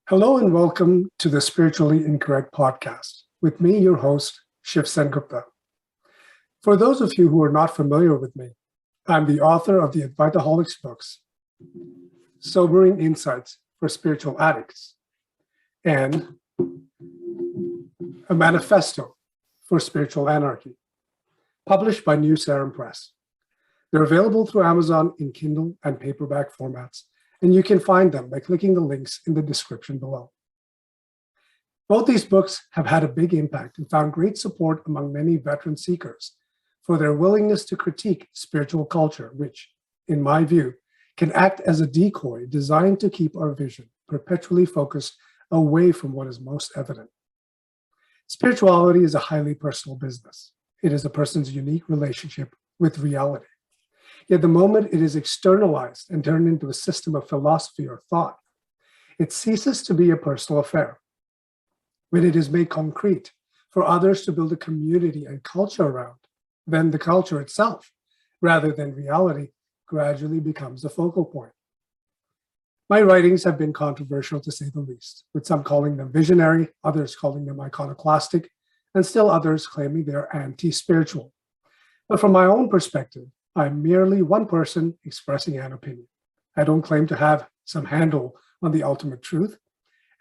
Hello and welcome to the Spiritually Incorrect podcast with me, your host, Shiv Sengupta. For those of you who are not familiar with me, I'm the author of the Advaitaholics books, Sobering Insights for Spiritual Addicts, and a manifesto for spiritual anarchy, published by New Sarum Press. They're available through Amazon in Kindle and paperback formats, and you can find them by clicking the links in the description below. Both these books have had a big impact and found great support among many veteran seekers for their willingness to critique spiritual culture, which, in my view, can act as a decoy designed to keep our vision perpetually focused away from what is most evident. Spirituality is a highly personal business. It is a person's unique relationship with reality. Yet the moment it is externalized and turned into a system of philosophy or thought, it ceases to be a personal affair. When it is made concrete for others to build a community and culture around, then the culture itself, rather than reality, gradually becomes the focal point. My writings have been controversial to say the least, with some calling them visionary, others calling them iconoclastic, and still others claiming they are anti-spiritual. But from my own perspective, I'm merely one person expressing an opinion. I don't claim to have some handle on the ultimate truth,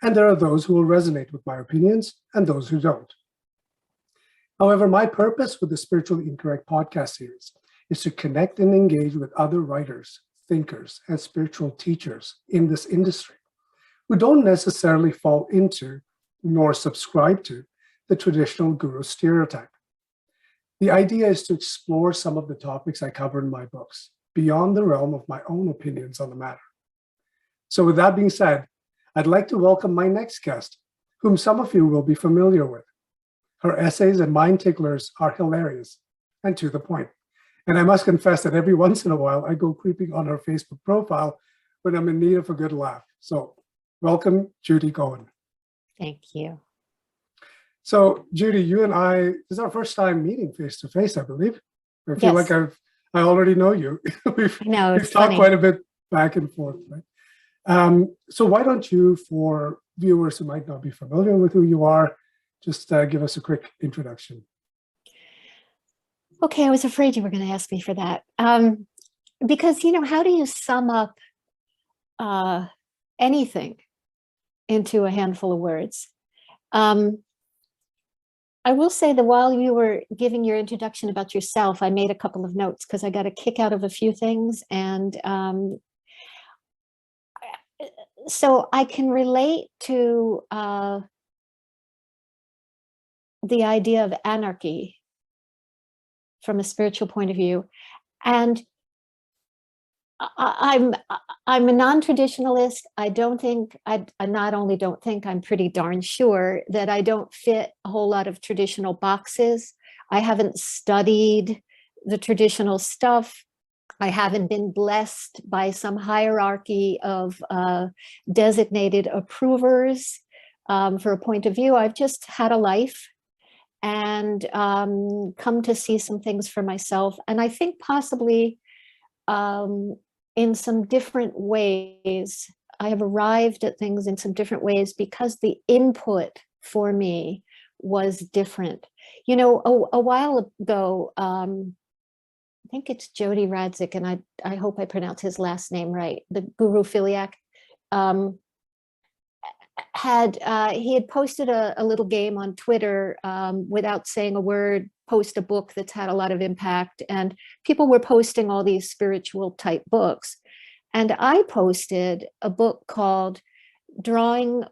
and there are those who will resonate with my opinions and those who don't. However, my purpose with the Spiritually Incorrect podcast series is to connect and engage with other writers, thinkers, and spiritual teachers in this industry who don't necessarily fall into nor subscribe to the traditional guru stereotype. The idea is to explore some of the topics I cover in my books beyond the realm of my own opinions on the matter. So with that being said, I'd like to welcome my next guest, whom some of you will be familiar with. Her essays and mind ticklers are hilarious and to the point. And I must confess that every once in a while, I go creeping on her Facebook profile when I'm in need of a good laugh. So welcome, Judy Cohen. Thank you. So, Judy, you and I, this is our first time meeting face to face, I believe. I feel Yes. like I already know you. we've talked funny. quite a bit back and forth, right? So why don't you, for viewers who might not be familiar with who you are, just give us a quick introduction. Okay, I was afraid you were going to ask me for that. Because, how do you sum up anything into a handful of words? I will say that while you were giving your introduction about yourself, I made a couple of notes because I got a kick out of a few things. And so I can relate to the idea of anarchy from a spiritual point of view. And I'm a non-traditionalist. I not only don't think, I'm pretty darn sure that I don't fit a whole lot of traditional boxes. I haven't studied the traditional stuff. I haven't been blessed by some hierarchy of designated approvers for a point of view. I've just had a life and come to see some things for myself. And I think possibly in some different ways, I have arrived at things in some different ways because the input for me was different. A while ago, I think it's Jody Radzik, and I hope I pronounce his last name right, the Guru Filiak, he had posted a little game on Twitter without saying a word, post a book that's had a lot of impact, and people were posting all these spiritual type books. And I posted a book called Drawing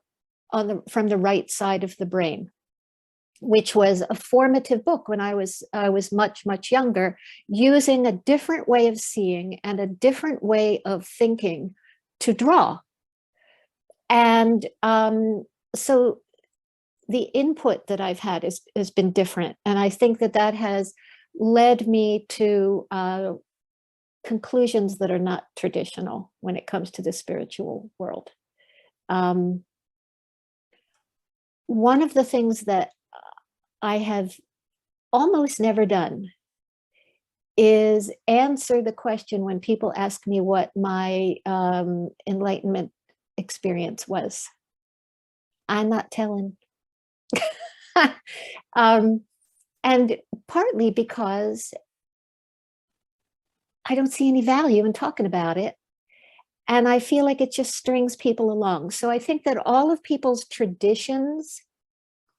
from the Right Side of the Brain, which was a formative book when I was much, much younger, using a different way of seeing and a different way of thinking to draw. And so the input that I've had has been different. And I think that has led me to conclusions that are not traditional when it comes to the spiritual world. One of the things that I have almost never done is answer the question when people ask me what my enlightenment experience was. I'm not telling. And partly because I don't see any value in talking about it. And I feel like it just strings people along. So I think that all of people's traditions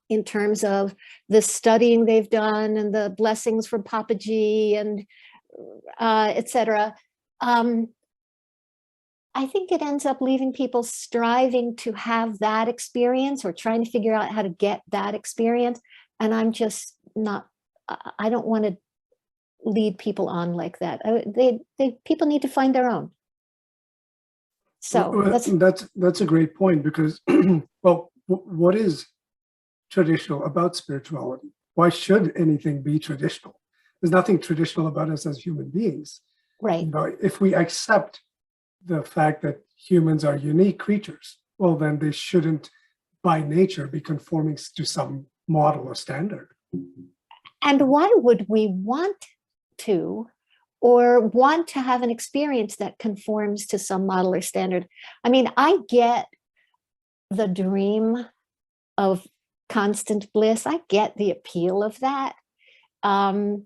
in terms of the studying they've done and the blessings from Papa G and etc. I think it ends up leaving people striving to have that experience or trying to figure out how to get that experience. And I'm just not, I don't want to lead people on like that. People need to find their own. So that's a great point, because well, what is traditional about spirituality? Why should anything be traditional? There's nothing traditional about us as human beings. Right. You know, if we accept the fact that humans are unique creatures, well, then they shouldn't by nature be conforming to some model or standard. And why would we want to, or want to have an experience that conforms to some model or standard? I mean, I get the dream of constant bliss. I get the appeal of that. And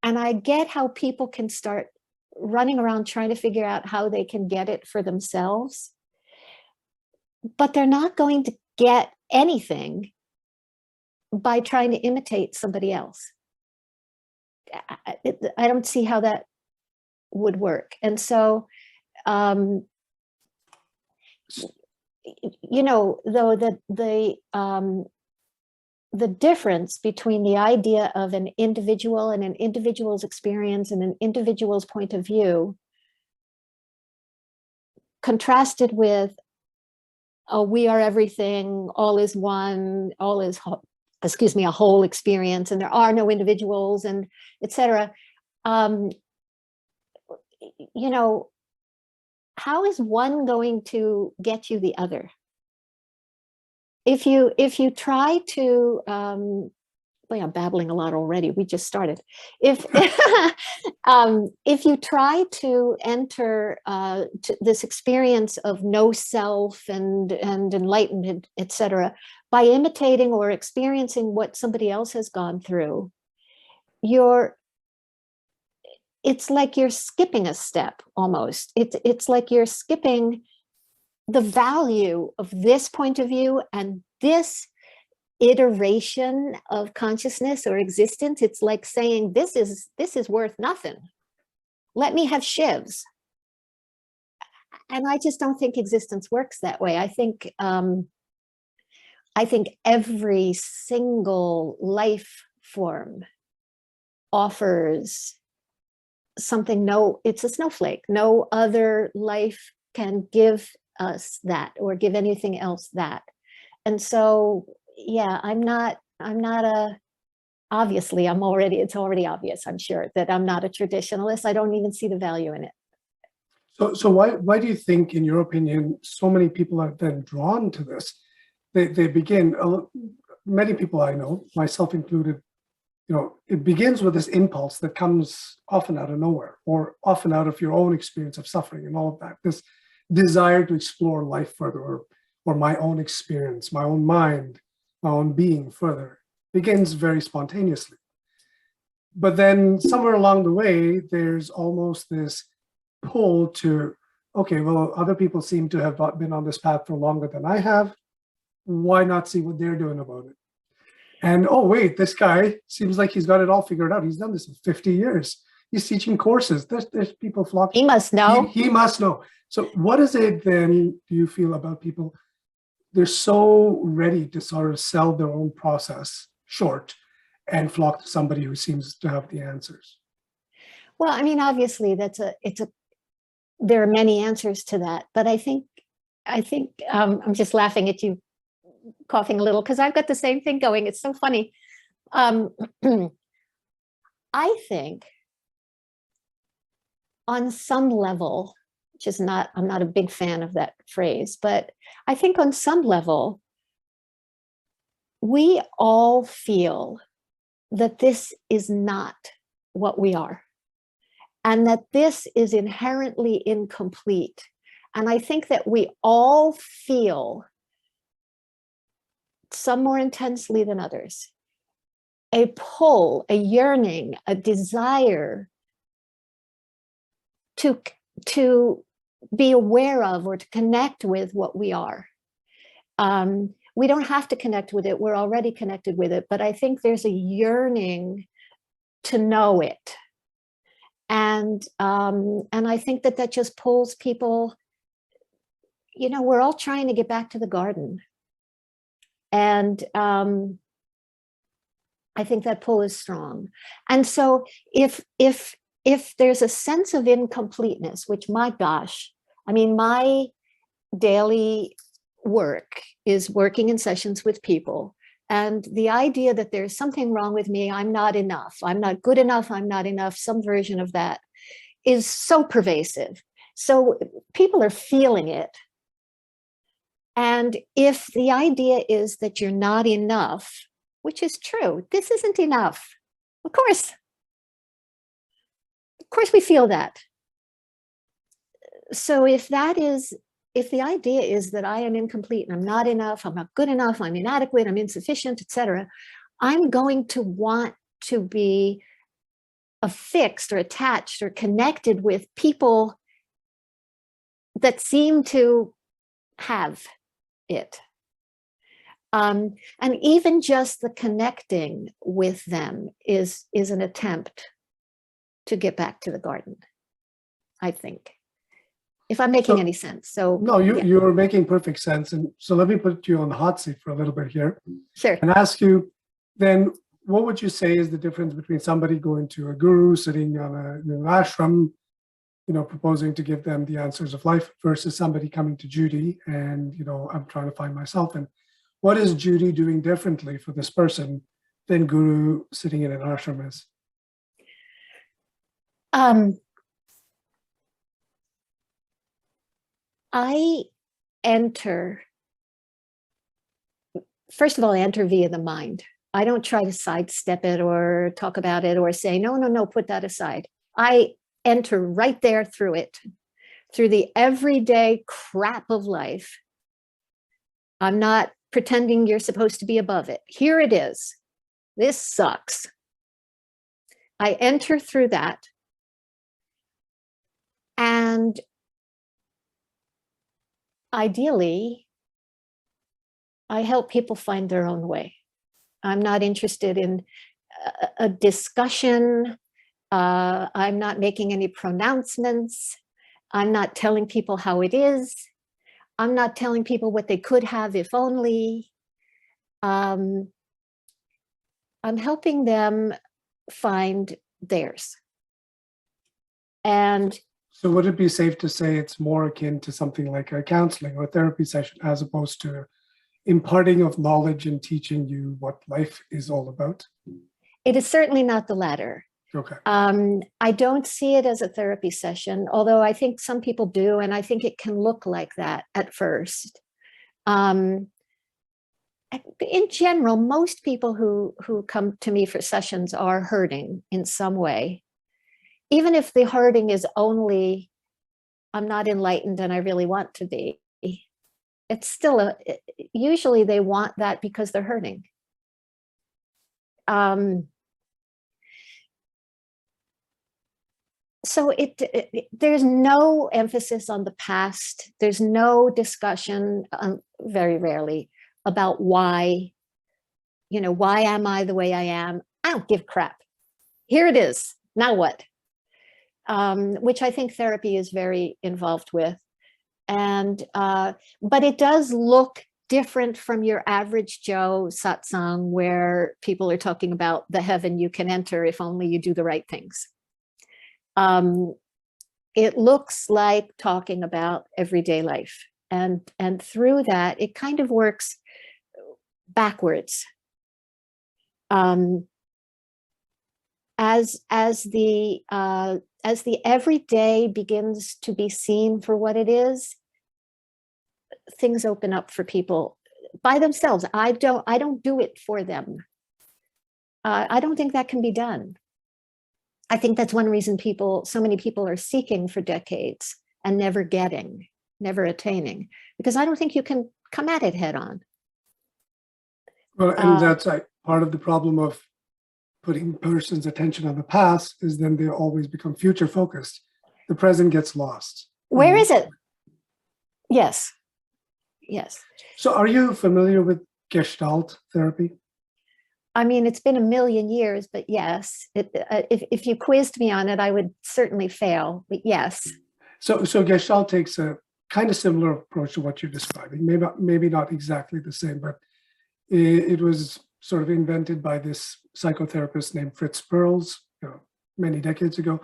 I get how people can start running around trying to figure out how they can get it for themselves. But they're not going to get anything by trying to imitate somebody else. I don't see how that would work. And so, you know, though the difference between the idea of an individual and an individual's experience and an individual's point of view contrasted with, oh, we are everything, all is one, all is, a whole experience, and there are no individuals, and etc. You know, how is one going to get you the other? If you try to, boy, I'm babbling a lot already. We just started. If you try to enter to this experience of no self and enlightenment, etc., by imitating or experiencing what somebody else has gone through, it's like you're skipping a step almost. It's like you're skipping the value of this point of view and this iteration of consciousness or existence. It's like saying, this is worth nothing. Let me have shivs. And I just don't think existence works that way. I think every single life form offers something. It's a snowflake. No other life can give us that or give anything else that. And so, yeah, obviously it's already obvious, I'm sure, that I'm not a traditionalist. I don't even see the value in it. So why do you think, in your opinion, so many people are then drawn to this? They begin, many people I know, myself included, you know, it begins with this impulse that comes often out of nowhere, or often out of your own experience of suffering and all of that, this desire to explore life further, or my own experience, my own mind, my own being further, begins very spontaneously. But then somewhere along the way, there's almost this pull to, okay, well, other people seem to have been on this path for longer than I have. Why not see what they're doing about it? And, oh, wait, this guy seems like he's got it all figured out. He's done this for 50 years. He's teaching courses. There's people flocking. He must know. He must know. So what is it then, do you feel, about people? They're so ready to sort of sell their own process short and flock to somebody who seems to have the answers. Well, I mean, obviously there are many answers to that, but I think I'm just laughing at you coughing a little because I've got the same thing going. It's so funny. Um, I think on some level, which is not, I'm not a big fan of that phrase, but I think on some level, we all feel that this is not what we are, and that this is inherently incomplete. And I think that we all feel, some more intensely than others, a pull, a yearning, a desire to be aware of or to connect with what we are. We don't have to connect with it. We're already connected with it. But I think there's a yearning to know it. And I think that that just pulls people, you know, we're all trying to get back to the garden. And I think that pull is strong. And so if there's a sense of incompleteness, which, my gosh, I mean, my daily work is working in sessions with people. And the idea that there's something wrong with me, I'm not enough, I'm not good enough, I'm not enough, some version of that is so pervasive. So people are feeling it. And if the idea is that you're not enough, which is true, this isn't enough. Of course we feel that. So if the idea is that I am incomplete and I'm not enough, I'm not good enough, I'm inadequate, I'm insufficient, etc., I'm going to want to be affixed or attached or connected with people that seem to have it. And even just the connecting with them is an attempt to get back to the garden, I think, if I'm making any sense. So no, you're making perfect sense. And so let me put you on the hot seat for a little bit here. Sure. And ask you then, what would you say is the difference between somebody going to a guru sitting on an ashram, you know, proposing to give them the answers of life, versus somebody coming to Judy and, you know, I'm trying to find myself? And what is Judy doing differently for this person than guru sitting in an ashram is? I enter, first of all, I enter via the mind. I don't try to sidestep it or talk about it or say, no, put that aside. I enter right there through it, through the everyday crap of life. I'm not pretending you're supposed to be above it. Here it is. This sucks. I enter through that. And ideally, I help people find their own way. I'm not interested in a discussion. I'm not making any pronouncements. I'm not telling people how it is. I'm not telling people what they could have if only. I'm helping them find theirs. And so would it be safe to say it's more akin to something like a counseling or therapy session, as opposed to imparting of knowledge and teaching you what life is all about? It is certainly not the latter. Okay. I don't see it as a therapy session, although I think some people do, and I think it can look like that at first. In general, most people who come to me for sessions are hurting in some way. Even if the hurting is only, I'm not enlightened and I really want to be, it's still usually they want that because they're hurting. So there's no emphasis on the past. There's no discussion, very rarely, about why, you know, why am I the way I am? I don't give crap. Here it is. Now what? Which I think therapy is very involved with. And, but it does look different from your average Joe satsang, where people are talking about the heaven you can enter if only you do the right things. It looks like talking about everyday life. And through that, it kind of works backwards. As the everyday begins to be seen for what it is, things open up for people by themselves. I don't do it for them. I don't think that can be done. I think that's one reason so many people are seeking for decades and never attaining, because I don't think you can come at it head on. Well, and that's like part of the problem of putting person's attention on the past is then they always become future focused. The present gets lost. Where is it? Yes. So are you familiar with Gestalt therapy? I mean, it's been a million years, but yes, if you quizzed me on it, I would certainly fail, but yes. So Gestalt takes a kind of similar approach to what you're describing. Maybe not exactly the same, but it was sort of invented by this psychotherapist named Fritz Perls, many decades ago.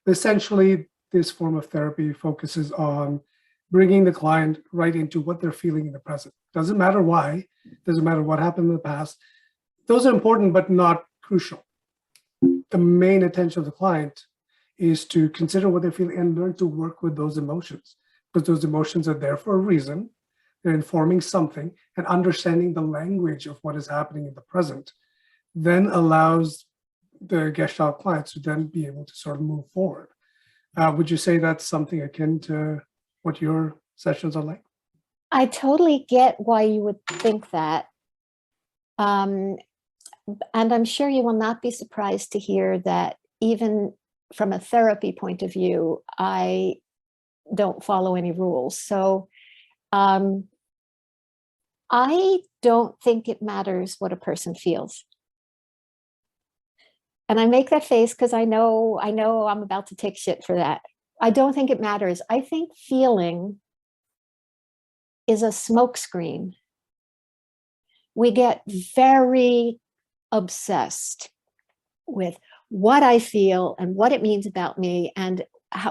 Essentially, this form of therapy focuses on bringing the client right into what they're feeling in the present. Doesn't matter why, doesn't matter what happened in the past. Those are important, but not crucial. The main attention of the client is to consider what they're feeling and learn to work with those emotions, because those emotions are there for a reason. They're informing something, and understanding the language of what is happening in the present then allows the Gestalt clients to then be able to sort of move forward. Would you say that's something akin to what your sessions are like? I totally get why you would think that. And I'm sure you will not be surprised to hear that even from a therapy point of view, I don't follow any rules. So I don't think it matters what a person feels. And I make that face because I know I'm about to take shit for that. I don't think it matters. I think feeling is a smokescreen. We get very obsessed with what I feel and what it means about me and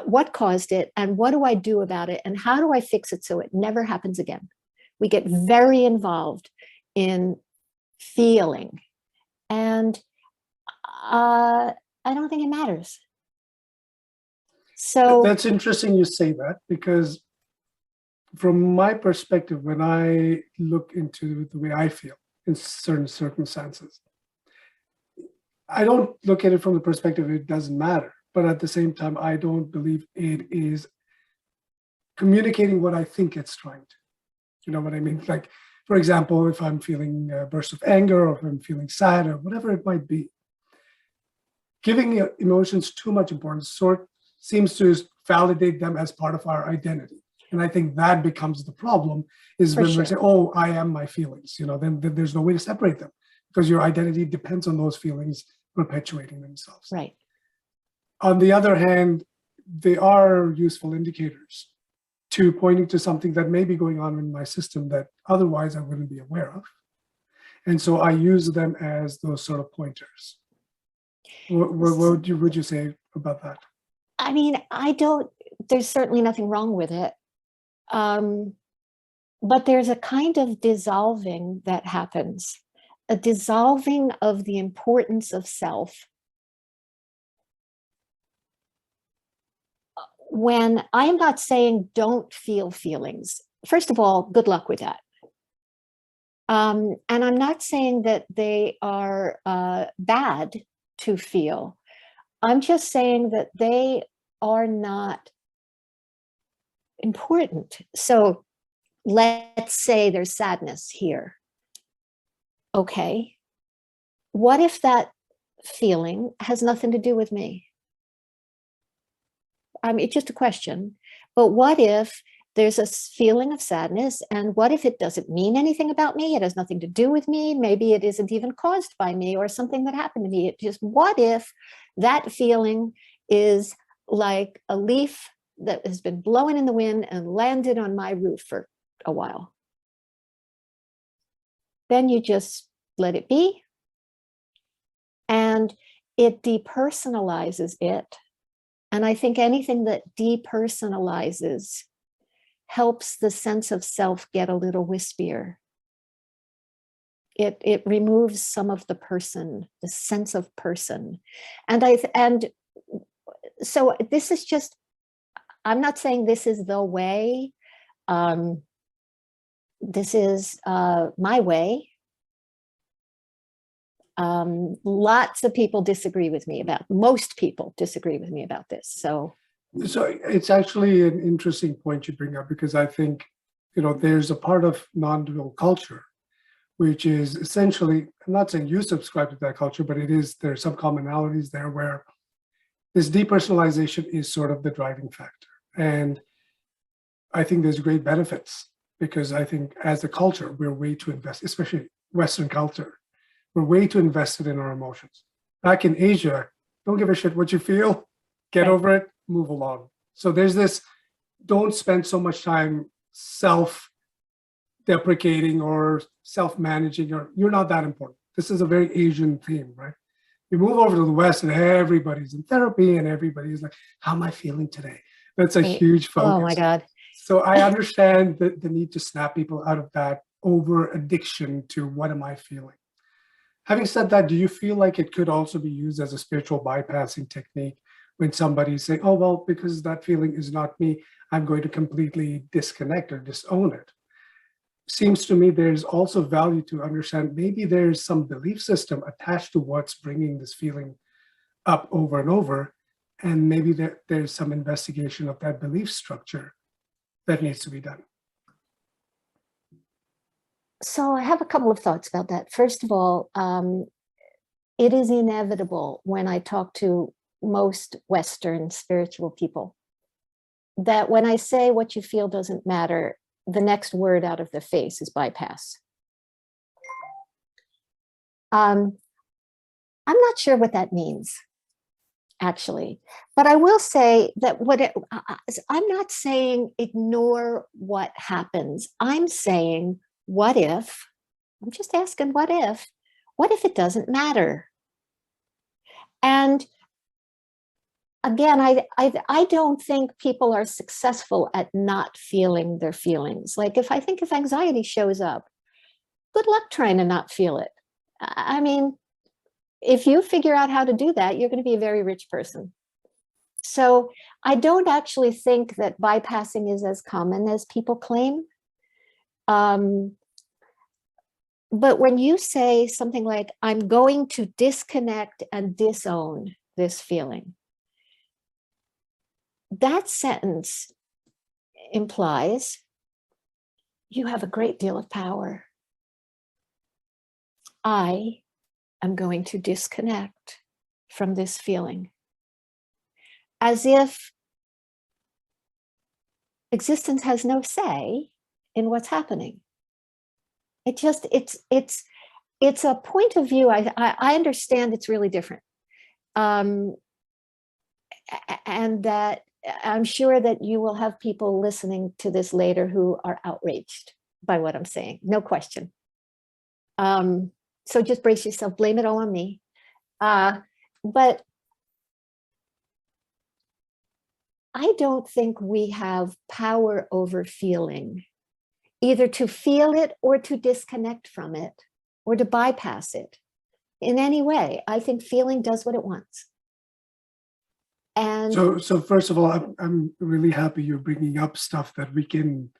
what caused it and what do I do about it and how do I fix it so it never happens again. We get very involved in feeling, and I don't think it matters. So that's interesting you say that, because from my perspective, when I look into the way I feel in certain circumstances, I don't look at it from the perspective it doesn't matter, but at the same time, I don't believe it is communicating what I think it's trying to. You know what I mean? Like, for example, if I'm feeling a burst of anger, or if I'm feeling sad, or whatever it might be, giving emotions too much importance seems to validate them as part of our identity. And I think that becomes the problem, is For when sure. we say, oh, I am my feelings, then there's no way to separate them, because your identity depends on those feelings perpetuating themselves. right. On the other hand, they are useful indicators to pointing to something that may be going on in my system that otherwise I wouldn't be aware of. And so I use them as those sort of pointers. What would you say about that? I mean, there's certainly nothing wrong with it. But there's a kind of dissolving that happens, a dissolving of the importance of self. When I am not saying don't feel feelings, first of all, good luck with that. And I'm not saying that they are bad to feel. I'm just saying that they are not important. So let's say there's sadness here. Okay. What if that feeling has nothing to do with me? I mean, it's just a question. But what if there's a feeling of sadness, and what if it doesn't mean anything about me? It has nothing to do with me. Maybe it isn't even caused by me or something that happened to me. It just, what if that feeling is like a leaf that has been blowing in the wind and landed on my roof for a while? Then you just let it be, and it depersonalizes it. And I think anything that depersonalizes helps the sense of self get a little wispier. it removes some of the person, the sense of person. And so this is just, I'm not saying this is the way. This is my way. Lots of people disagree with me most people disagree with me about this. So it's actually an interesting point you bring up, because I think, there's a part of non-dual culture, which is essentially, I'm not saying you subscribe to that culture, but there are some commonalities there where this depersonalization is sort of the driving factor. And I think there's great benefits, because I think as a culture, we're way too invested, especially Western culture. We're way too invested in our emotions. Back in Asia, don't give a shit what you feel, get over it, move along. So there's this, don't spend so much time self-deprecating or self-managing, or you're not that important. This is a very Asian theme, right? You move over to the West and everybody's in therapy and everybody's like, how am I feeling today? That's a huge focus. Oh my God. So I understand the need to snap people out of that over addiction to what am I feeling. Having said that, do you feel like it could also be used as a spiritual bypassing technique when somebody's saying, oh, well, because that feeling is not me, I'm going to completely disconnect or disown it? Seems to me there's also value to understand maybe there's some belief system attached to what's bringing this feeling up over and over. And maybe there's some investigation of that belief structure that needs to be done. So I have a couple of thoughts about that. First of all, it is inevitable when I talk to most Western spiritual people that when I say what you feel doesn't matter, the next word out of their face is bypass. I'm not sure what that means, actually, but I will say that I'm not saying ignore what happens. I'm saying, what if, I'm just asking, what if it doesn't matter? And again, I don't think people are successful at not feeling their feelings. Like if anxiety shows up, good luck trying to not feel it. I mean, if you figure out how to do that, you're going to be a very rich person. So I don't actually think that bypassing is as common as people claim. But when you say something like, I'm going to disconnect and disown this feeling, that sentence implies you have a great deal of power. I am going to disconnect from this feeling, as if existence has no say in what's happening. It just, it's a point of view. I understand it's really different. And that I'm sure that you will have people listening to this later who are outraged by what I'm saying, no question. So just brace yourself, blame it all on me. But I don't think we have power over feeling, either to feel it or to disconnect from it or to bypass it in any way. I think feeling does what it wants. And so first of all, I'm really happy you're bringing up stuff that we can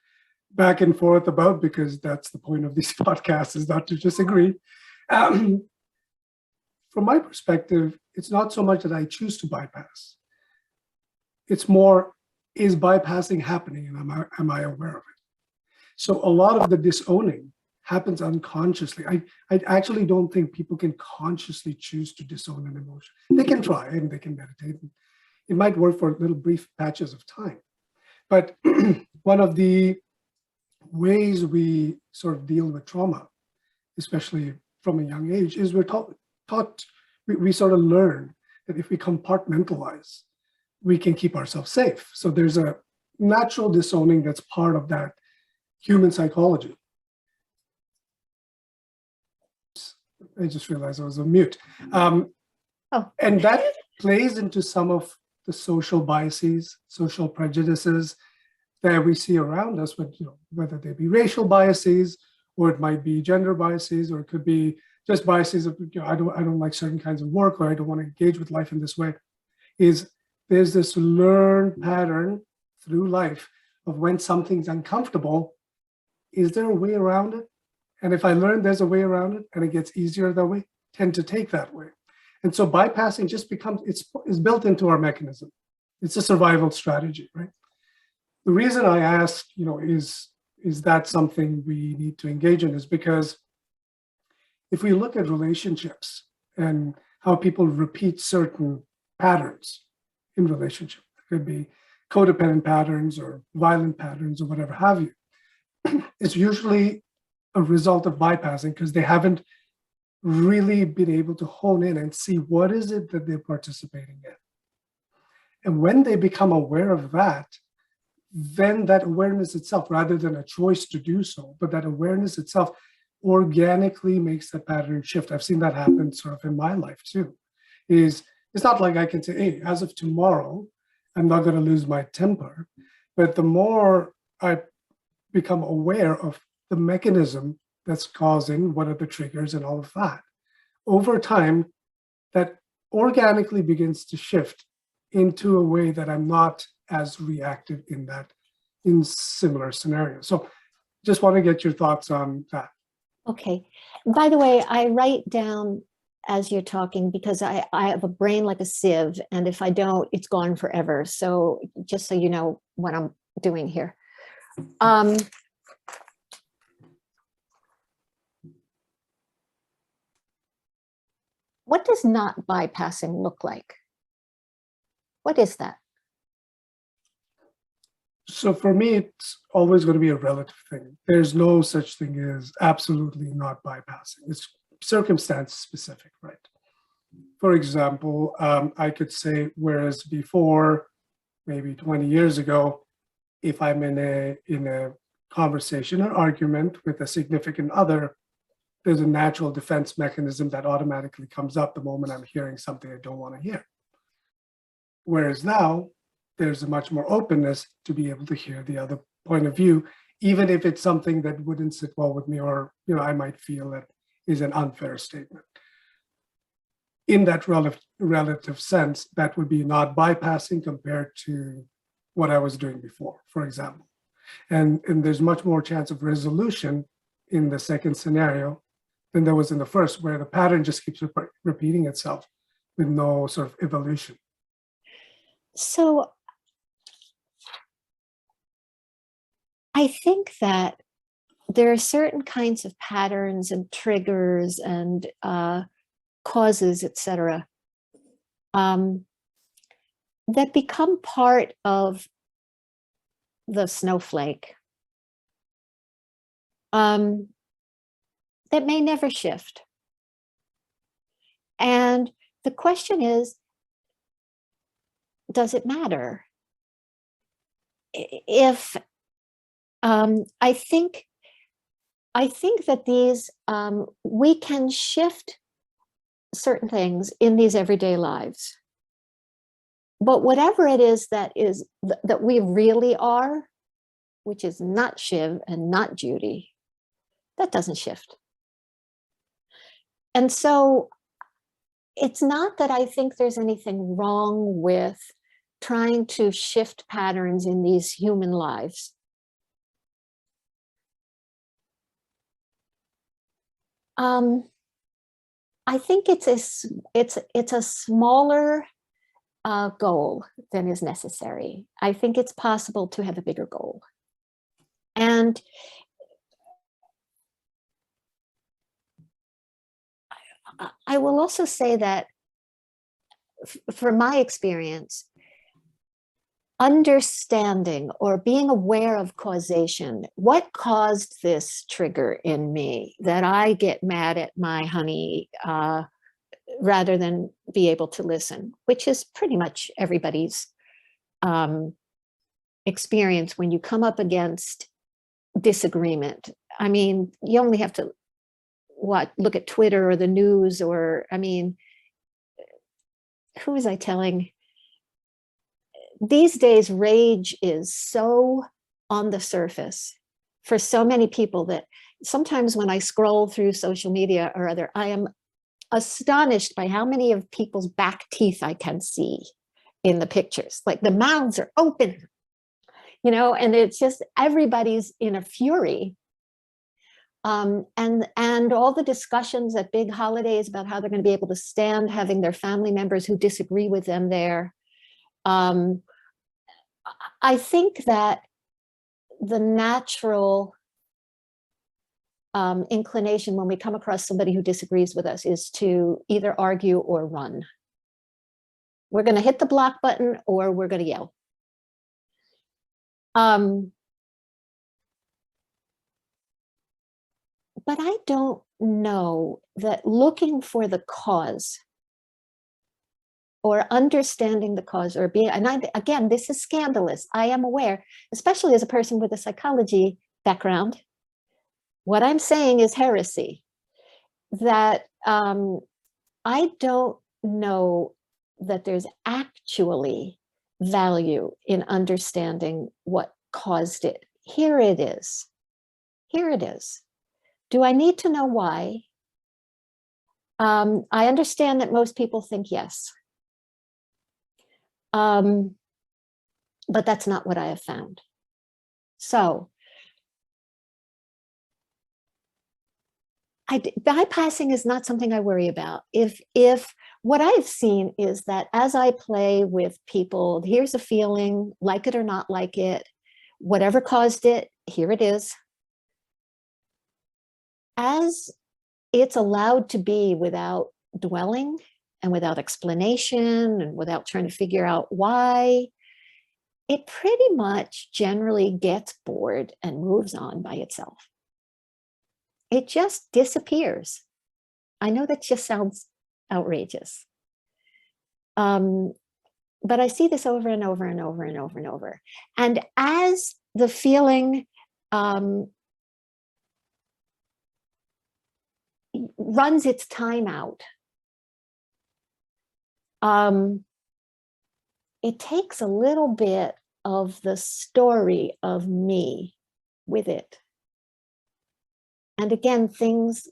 back and forth about, because that's the point of these podcasts, is not to just agree. From my perspective, it's not so much that I choose to bypass. It's more, is bypassing happening, and am I aware of it? So a lot of the disowning happens unconsciously. I actually don't think people can consciously choose to disown an emotion. They can try and they can meditate. It might work for little brief patches of time. But one of the ways we sort of deal with trauma, especially from a young age, is we're taught we sort of learn that if we compartmentalize, we can keep ourselves safe. So there's a natural disowning that's part of that human psychology. I just realized I was on mute. And that plays into some of the social biases, social prejudices that we see around us, with, whether they be racial biases or it might be gender biases, or it could be just biases of, I don't like certain kinds of work, or I don't want to engage with life in this way, is there's this learned pattern through life of when something's uncomfortable, is there a way around it? And if I learn there's a way around it and it gets easier that way, tend to take that way. And so bypassing just becomes, it's built into our mechanism. It's a survival strategy, right? The reason I asked, is that something we need to engage in, is because if we look at relationships and how people repeat certain patterns in relationship, it could be codependent patterns or violent patterns or whatever have you, it's usually a result of bypassing because they haven't really been able to hone in and see what is it that they're participating in. And when they become aware of that, then that awareness itself, rather than a choice to do so, but that awareness itself organically makes the pattern shift. I've seen that happen sort of in my life too. It's not like I can say, hey, as of tomorrow, I'm not going to lose my temper. But the more I become aware of the mechanism that's causing what are the triggers and all of that, over time, that organically begins to shift into a way that I'm not as reactive in similar scenarios. So just want to get your thoughts on that. Okay. By the way, I write down as you're talking because I have a brain like a sieve, and if I don't, it's gone forever. So just so you know what I'm doing here. What does not bypassing look like? What is that? So for me, it's always going to be a relative thing. There's no such thing as absolutely not bypassing. It's circumstance specific, right? For example, I could say, whereas before, maybe 20 years ago, if I'm in a conversation or argument with a significant other, there's a natural defense mechanism that automatically comes up the moment I'm hearing something I don't want to hear. Whereas now, there's a much more openness to be able to hear the other point of view, even if it's something that wouldn't sit well with me, or I might feel that is an unfair statement. In that relative sense, that would be not bypassing compared to what I was doing before, for example. And there's much more chance of resolution in the second scenario than there was in the first, where the pattern just keeps repeating itself with no sort of evolution. So I think that there are certain kinds of patterns and triggers and causes, etc., that become part of the snowflake that may never shift. And the question is, does it matter? If I think that these we can shift certain things in these everyday lives, but whatever it is that we really are, which is not Shiv and not Judy, that doesn't shift. And so it's not that I think there's anything wrong with trying to shift patterns in these human lives. I think it's a smaller goal than is necessary. I think it's possible to have a bigger goal. And I will also say that from my experience, understanding or being aware of causation, what caused this trigger in me that I get mad at my honey rather than be able to listen, which is pretty much everybody's experience when you come up against disagreement. I mean, you only have to look at Twitter or the news, or I mean, who was I telling? These days, rage is so on the surface for so many people that sometimes when I scroll through social media or other, I am astonished by how many of people's back teeth I can see in the pictures. Like the mouths are open, and it's just everybody's in a fury. And all the discussions at big holidays about how they're going to be able to stand having their family members who disagree with them there. I think that the natural inclination when we come across somebody who disagrees with us is to either argue or run. We're going to hit the block button or we're going to yell. But I don't know that looking for the cause or understanding the cause or being, again, this is scandalous. I am aware, especially as a person with a psychology background, what I'm saying is heresy, that I don't know that there's actually value in understanding what caused it. Here it is. Here it is. Do I need to know why? I understand that most people think yes. But that's not what I have found. So bypassing is not something I worry about. If what I've seen is that as I play with people, here's a feeling, like it or not like it, whatever caused it, here it is. As it's allowed to be without dwelling and without explanation and without trying to figure out why, it pretty much generally gets bored and moves on by itself. It just disappears. I know that just sounds outrageous. But I see this over and over and over and over and over. And as the feeling runs its time out, it takes a little bit of the story of me with it. And again, things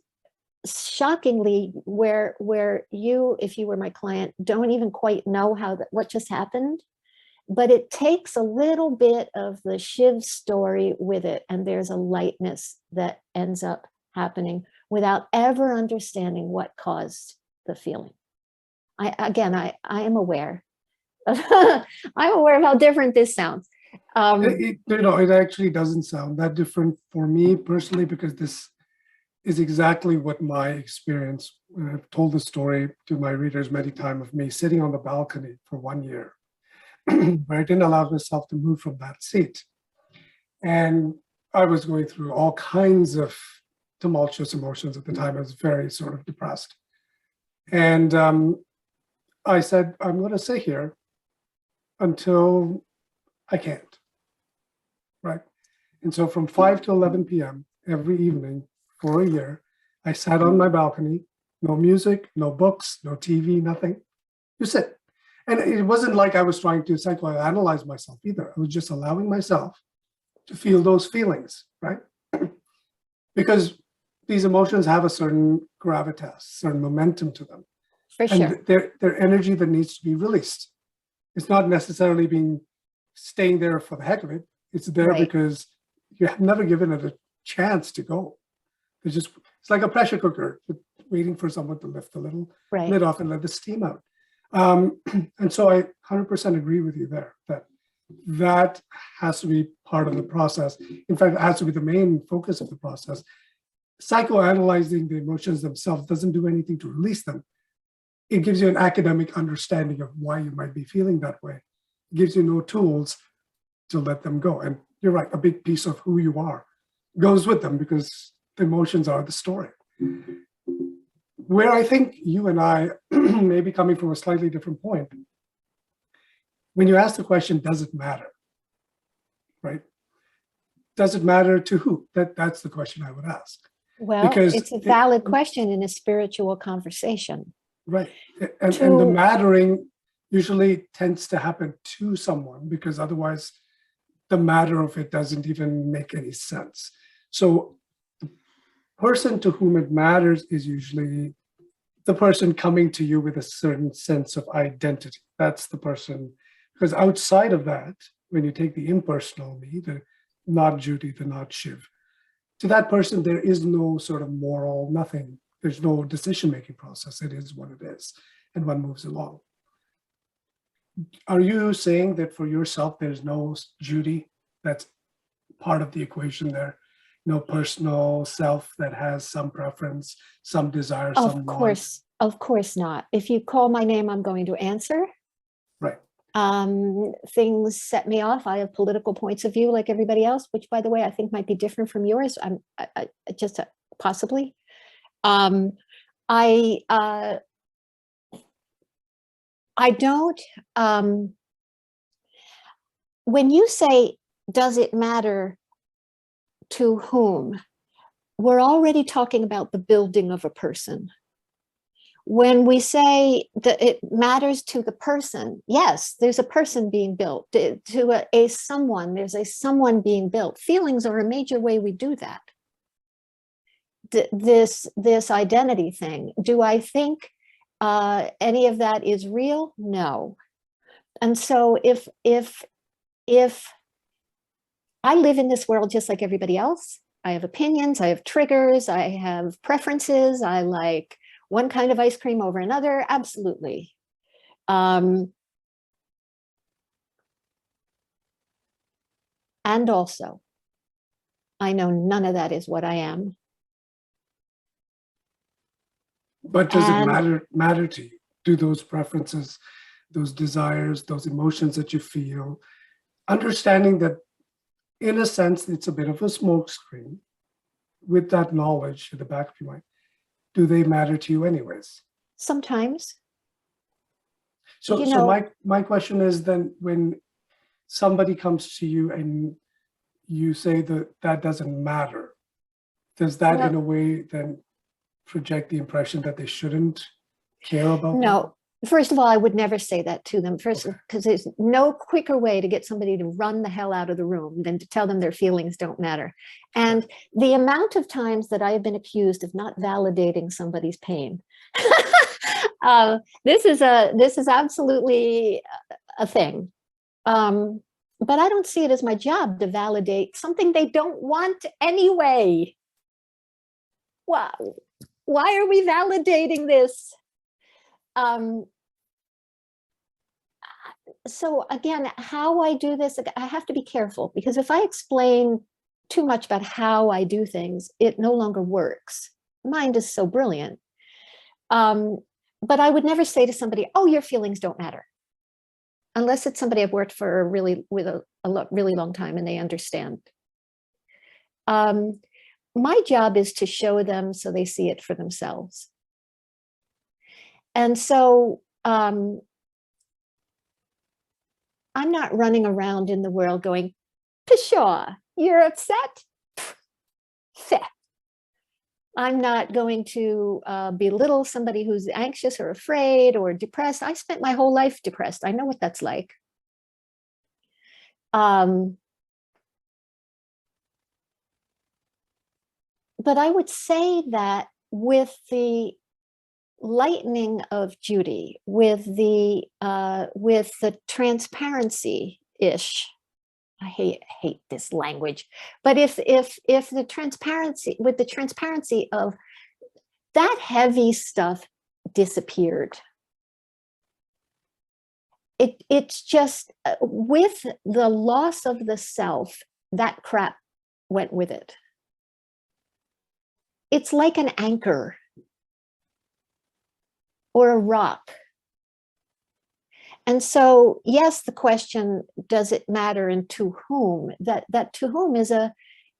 shockingly where you, if you were my client, don't even quite know what just happened, but it takes a little bit of the Shiv story with it, and there's a lightness that ends up happening without ever understanding what caused the feeling. I am aware. I'm aware of how different this sounds. It actually doesn't sound that different for me personally, because this is exactly what my experience, when I've told the story to my readers many times, of me sitting on the balcony for 1 year, where I didn't allow myself to move from that seat. And I was going through all kinds of tumultuous emotions at the time. I was very sort of depressed. And I said, I'm going to sit here until I can't, right? And so from 5 to 11 p.m. every evening for a year, I sat on my balcony, no music, no books, no TV, nothing. You sit. And it wasn't like I was trying to psychoanalyze myself either. I was just allowing myself to feel those feelings, right? Because these emotions have a certain gravitas, certain momentum to them. For sure. And they're energy that needs to be released. It's not necessarily staying there for the heck of it. It's there right, because you have never given it a chance to go. It's like a pressure cooker, waiting for someone to lift the little lid off and let the steam out. And so I 100% agree with you there, that has to be part of the process. In fact, it has to be the main focus of the process. Psychoanalyzing the emotions themselves doesn't do anything to release them. It gives you an academic understanding of why you might be feeling that way. It gives you no tools to let them go. And you're right, a big piece of who you are goes with them, because the emotions are the story. Where I think you and I may be coming from a slightly different point, when you ask the question, does it matter? Right? Does it matter to who? That's the question I would ask. Well, because it's a valid question in a spiritual conversation. Right. And the mattering usually tends to happen to someone, because otherwise the matter of it doesn't even make any sense. So person to whom it matters is usually the person coming to you with a certain sense of identity. That's the person, because outside of that, when you take the impersonal me, the not Judy, the not Shiv, to that person, there is no sort of moral, nothing. There's no decision-making process. It is what it is, and one moves along. Are you saying that for yourself, there's no Judy that's part of the equation there? No personal self that has some preference, some desire, some want? Of course not. If you call my name, I'm going to answer. Right. Things set me off. I have political points of view like everybody else, which, by the way, I think might be different from yours. I just possibly. I don't. When you say, does it matter to whom? We're already talking about the building of a person. When we say that it matters to the person, yes, there's a person being built. To a someone, there's a someone being built. Feelings are a major way we do that. This identity thing. Do I think any of that is real? No. And so if I live in this world just like everybody else, I have opinions, I have triggers, I have preferences, I like one kind of ice cream over another, absolutely. And also, I know none of that is what I am. But does it matter to you? Do those preferences, those desires, those emotions that you feel, understanding that in a sense, it's a bit of a smokescreen, with that knowledge at the back of your mind, do they matter to you anyways? Sometimes. So my question is then, when somebody comes to you and you say that doesn't matter, does that in a way then project the impression that they shouldn't care about? No. First of all, I would never say that to them. First, because there's no quicker way to get somebody to run the hell out of the room than to tell them their feelings don't matter. And the amount of times that I have been accused of not validating somebody's pain, this is absolutely a thing. But I don't see it as my job to validate something they don't want anyway. Wow. Why are we validating this? So again, how I do this, I have to be careful, because if I explain too much about how I do things, it no longer works. Mind is so brilliant. But I would never say to somebody, oh, your feelings don't matter. Unless it's somebody I've worked for really long time and they understand. My job is to show them so they see it for themselves. And so I'm not running around in the world going, pshaw, you're upset? Feh. I'm not going to belittle somebody who's anxious or afraid or depressed. I spent my whole life depressed. I know what that's like. But I would say that with the lightening of Judy, with the transparency-ish, I hate this language, but if the transparency, with the transparency of that heavy stuff disappeared. It's just with the loss of the self, that crap went with it. It's like an anchor or a rock. And so, yes, the question, does it matter and to whom? That to whom is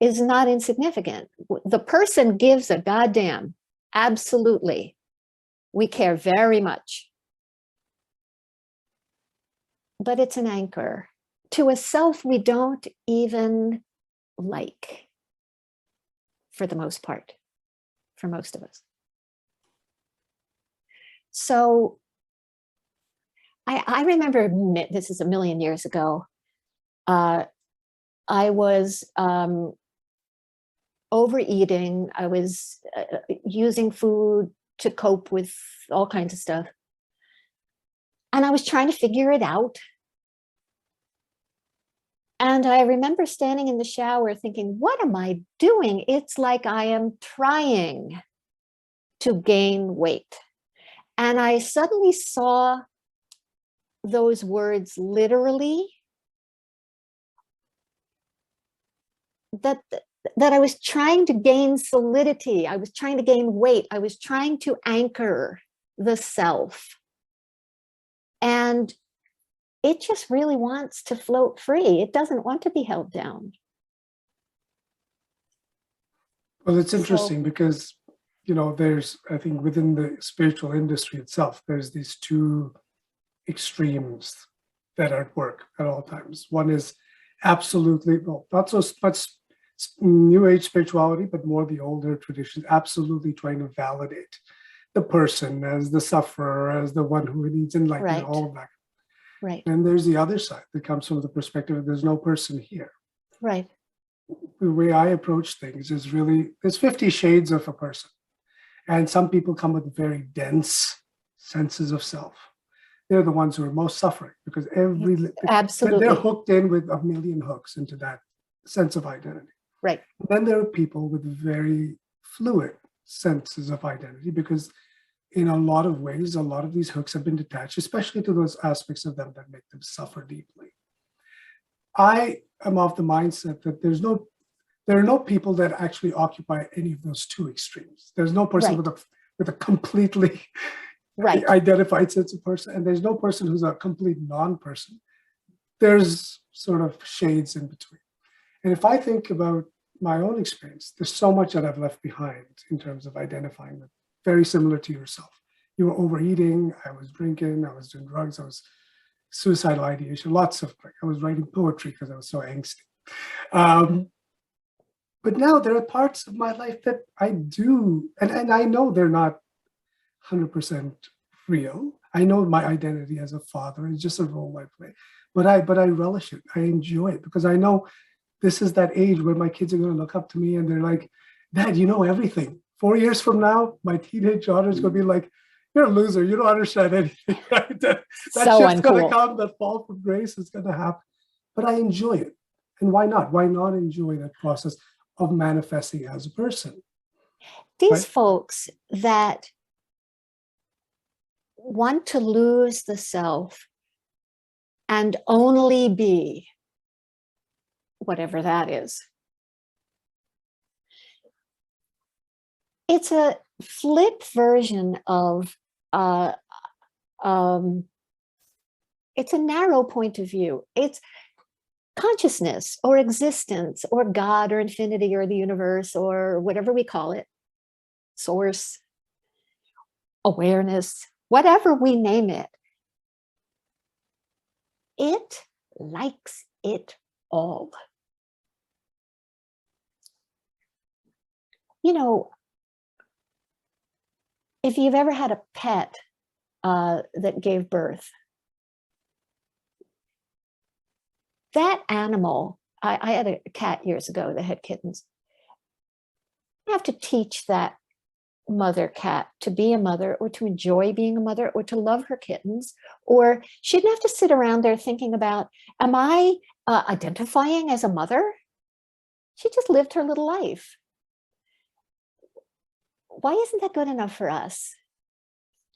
not insignificant. The person gives a goddamn, absolutely. We care very much. But it's an anchor to a self we don't even like, for the most part, for most of us. So I remember, this is a million years ago, I was overeating. I was using food to cope with all kinds of stuff. And I was trying to figure it out. And I remember standing in the shower thinking, what am I doing? It's like I am trying to gain weight. And I suddenly saw those words literally, that I was trying to gain solidity. I was trying to gain weight. I was trying to anchor the self. And it just really wants to float free. It doesn't want to be held down. Well, it's interesting because, there's, I think within the spiritual industry itself, there's these two extremes that are at work at all times. One is absolutely, well, not so much New Age spirituality, but more the older traditions, absolutely trying to validate the person as the sufferer, as the one who needs enlightenment, Right. all of that. Right. And there's the other side that comes from the perspective of there's no person here. Right. The way I approach things is really, there's 50 shades of a person. And some people come with very dense senses of self. They're the ones who are most suffering because Absolutely. they're hooked in with a million hooks into that sense of identity. Right. And then there are people with very fluid senses of identity because in a lot of ways, a lot of these hooks have been detached, especially to those aspects of them that make them suffer deeply. I am of the mindset that there are no people that actually occupy any of those two extremes. There's no person Right. with a completely Right. identified sense of person, and there's no person who's a complete non-person. There's sort of shades in between. And if I think about my own experience, there's so much that I've left behind in terms of identifying with, very similar to yourself. You were overeating, I was drinking, I was doing drugs, I was suicidal ideation, lots of, I was writing poetry because I was so angsty. But now there are parts of my life that I do, and I know they're not 100% real. I know my identity as a father is just a role I play, but I relish it. I enjoy it because I know this is that age where my kids are going to look up to me and they're like, Dad, you know everything. 4 years from now, my teenage daughter is going to be like, you're a loser. You don't understand anything. Right? That So shit's going to uncool. come. That fall from grace is going to happen. But I enjoy it. And why not? Why not enjoy that process of manifesting as a person? These Right? folks that want to lose the self and only be whatever that is. It's a flip version of it's a narrow point of view. It's consciousness or existence or God or infinity or the universe or whatever we call it, source, awareness, whatever we name it. It likes it all. You know, if you've ever had a pet that gave birth, that animal, I had a cat years ago that had kittens. You have to teach that mother cat to be a mother or to enjoy being a mother or to love her kittens, or she didn't have to sit around there thinking about, am I identifying as a mother? She just lived her little life. Why isn't that good enough for us?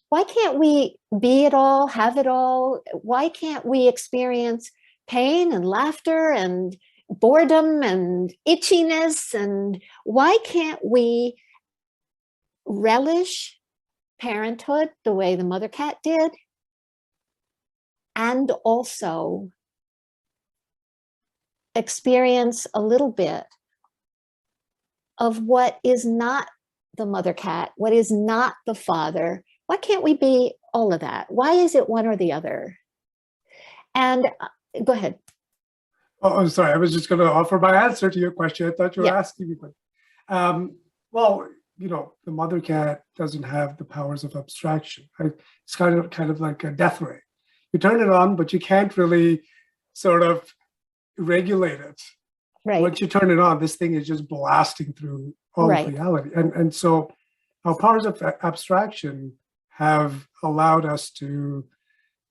Why can't we be it all, have it all? Why can't we experience pain and laughter and boredom and itchiness? And why can't we relish parenthood the way the mother cat did? And also experience a little bit of what is not the mother cat, what is not the father. Why can't we be all of that? Why is it one or the other? And go ahead. Oh, sorry. I was just going to offer my answer to your question. I thought you were asking me. But, well, the mother cat doesn't have the powers of abstraction. Right? It's kind of like a death ray. You turn it on, but you can't really sort of regulate it. Right. Once you turn it on, this thing is just blasting through all of Right. reality. And so our powers of abstraction have allowed us to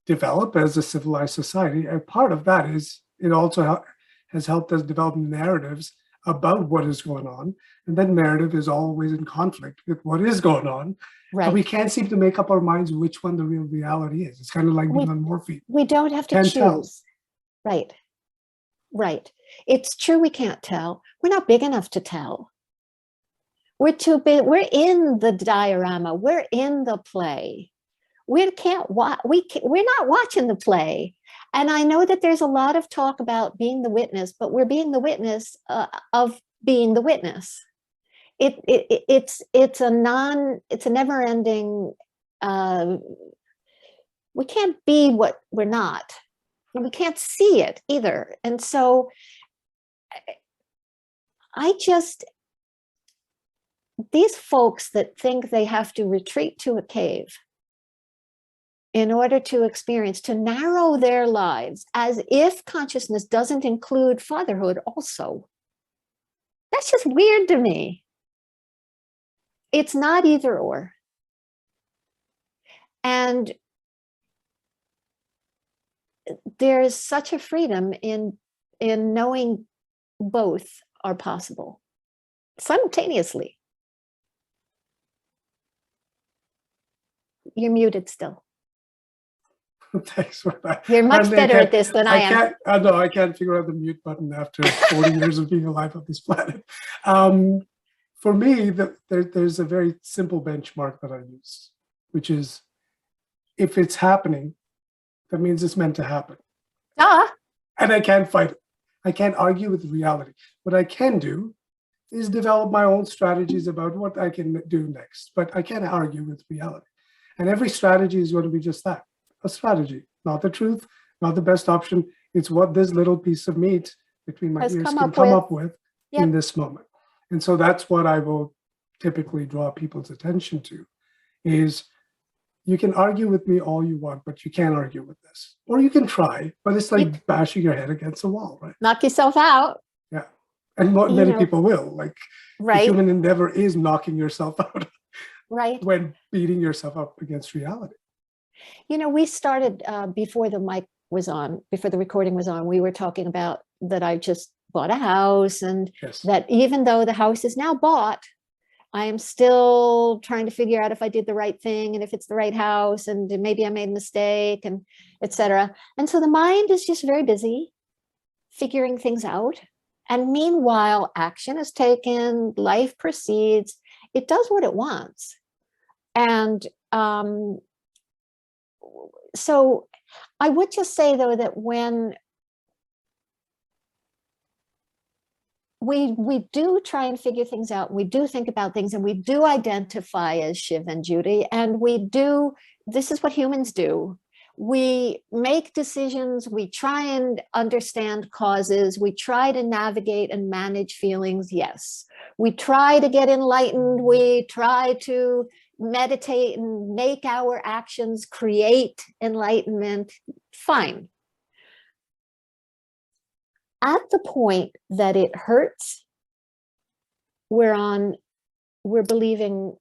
develop as a civilized society. And part of that is it also has helped us develop narratives about what is going on. And that narrative is always in conflict with what is going on. And we Right. can't seem to make up our minds which one the real reality is. It's kind of like being on morphine. We don't have to Can't tell. choose. Right. Right. It's true we can't tell. We're not big enough to tell. We're too big. We're in the diorama. We're in the play. We can't watch. We're not watching the play. And I know that there's a lot of talk about being the witness, but we're being the witness of being the witness. It's a never ending. We can't be what we're not, and we can't see it either. And so these folks that think they have to retreat to a cave in order to experience, to narrow their lives, as if consciousness doesn't include fatherhood also. That's just weird to me. It's not either or. And there's such a freedom in knowing both are possible simultaneously. You're muted still. Thanks for that. You're much better at this than I am. I can't figure out the mute button after 40 years of being alive on this planet. For me, there's a very simple benchmark that I use, which is if it's happening, that means it's meant to happen. And I can't fight it. I can't argue with reality. What I can do is develop my own strategies about what I can do next, but I can't argue with reality. And every strategy is going to be just that, a strategy, not the truth, not the best option. It's what this little piece of meat between my ears can come up with in this moment. And so that's what I will typically draw people's attention to is you can argue with me all you want, but you can't argue with this. Or you can try, but it's like bashing your head against a wall, right? Knock yourself out. Yeah. And many people will. Like the human endeavor is knocking yourself out. Right. When beating yourself up against reality. We started before the mic was on, before the recording was on, we were talking about that I just bought a house and that even though the house is now bought, I am still trying to figure out if I did the right thing and if it's the right house and maybe I made a mistake and etc. And so the mind is just very busy figuring things out. And meanwhile, action is taken, life proceeds, it does what it wants. And so I would just say, though, that when we do try and figure things out, we do think about things, and we do identify as Shiv and Judy, and this is what humans do. We make decisions, we try and understand causes, we try to navigate and manage feelings, yes. We try to get enlightened, we try to meditate and make our actions create enlightenment, fine. At the point that it hurts, we're believing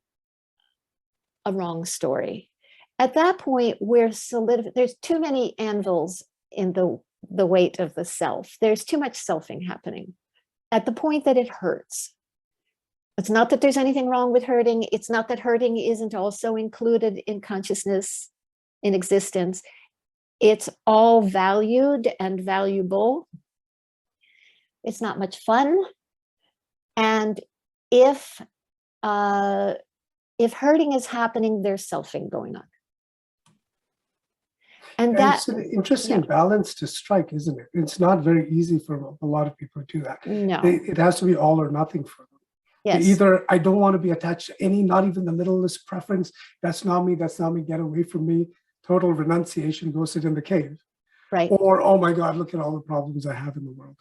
a wrong story. At that point, there's too many anvils in the weight of the self. There's too much selfing happening. At the point that it hurts, it's not that there's anything wrong with hurting. It's not that hurting isn't also included in consciousness, in existence. It's all valued and valuable. It's not much fun. And if hurting is happening, there's selfing going on. And it's an interesting balance to strike, isn't it? It's not very easy for a lot of people to do that. No. It has to be all or nothing for them. Yes. Either I don't want to be attached to any, not even the littlest preference. That's not me. That's not me. Get away from me. Total renunciation. Go sit in the cave. Right. Or, oh my God, look at all the problems I have in the world.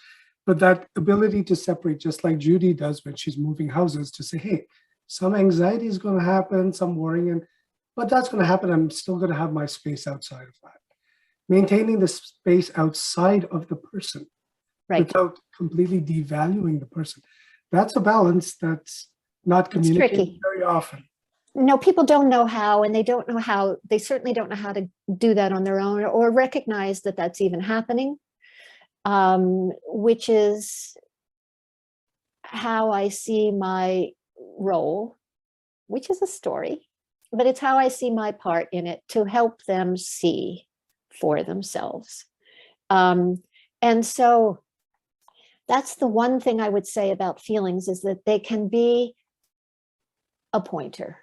But that ability to separate, just like Judy does when she's moving houses, to say, hey, some anxiety is going to happen, some worrying, but that's going to happen. I'm still going to have my space outside of that. Maintaining the space outside of the person Right. without completely devaluing the person. That's a balance that's not It's communicated tricky. very often. No, people don't know how, and they certainly don't know how to do that on their own or recognize that that's even happening, which is how I see my role, which is a story, but it's how I see my part in it to help them see for themselves. And so that's the one thing I would say about feelings, is that they can be a pointer.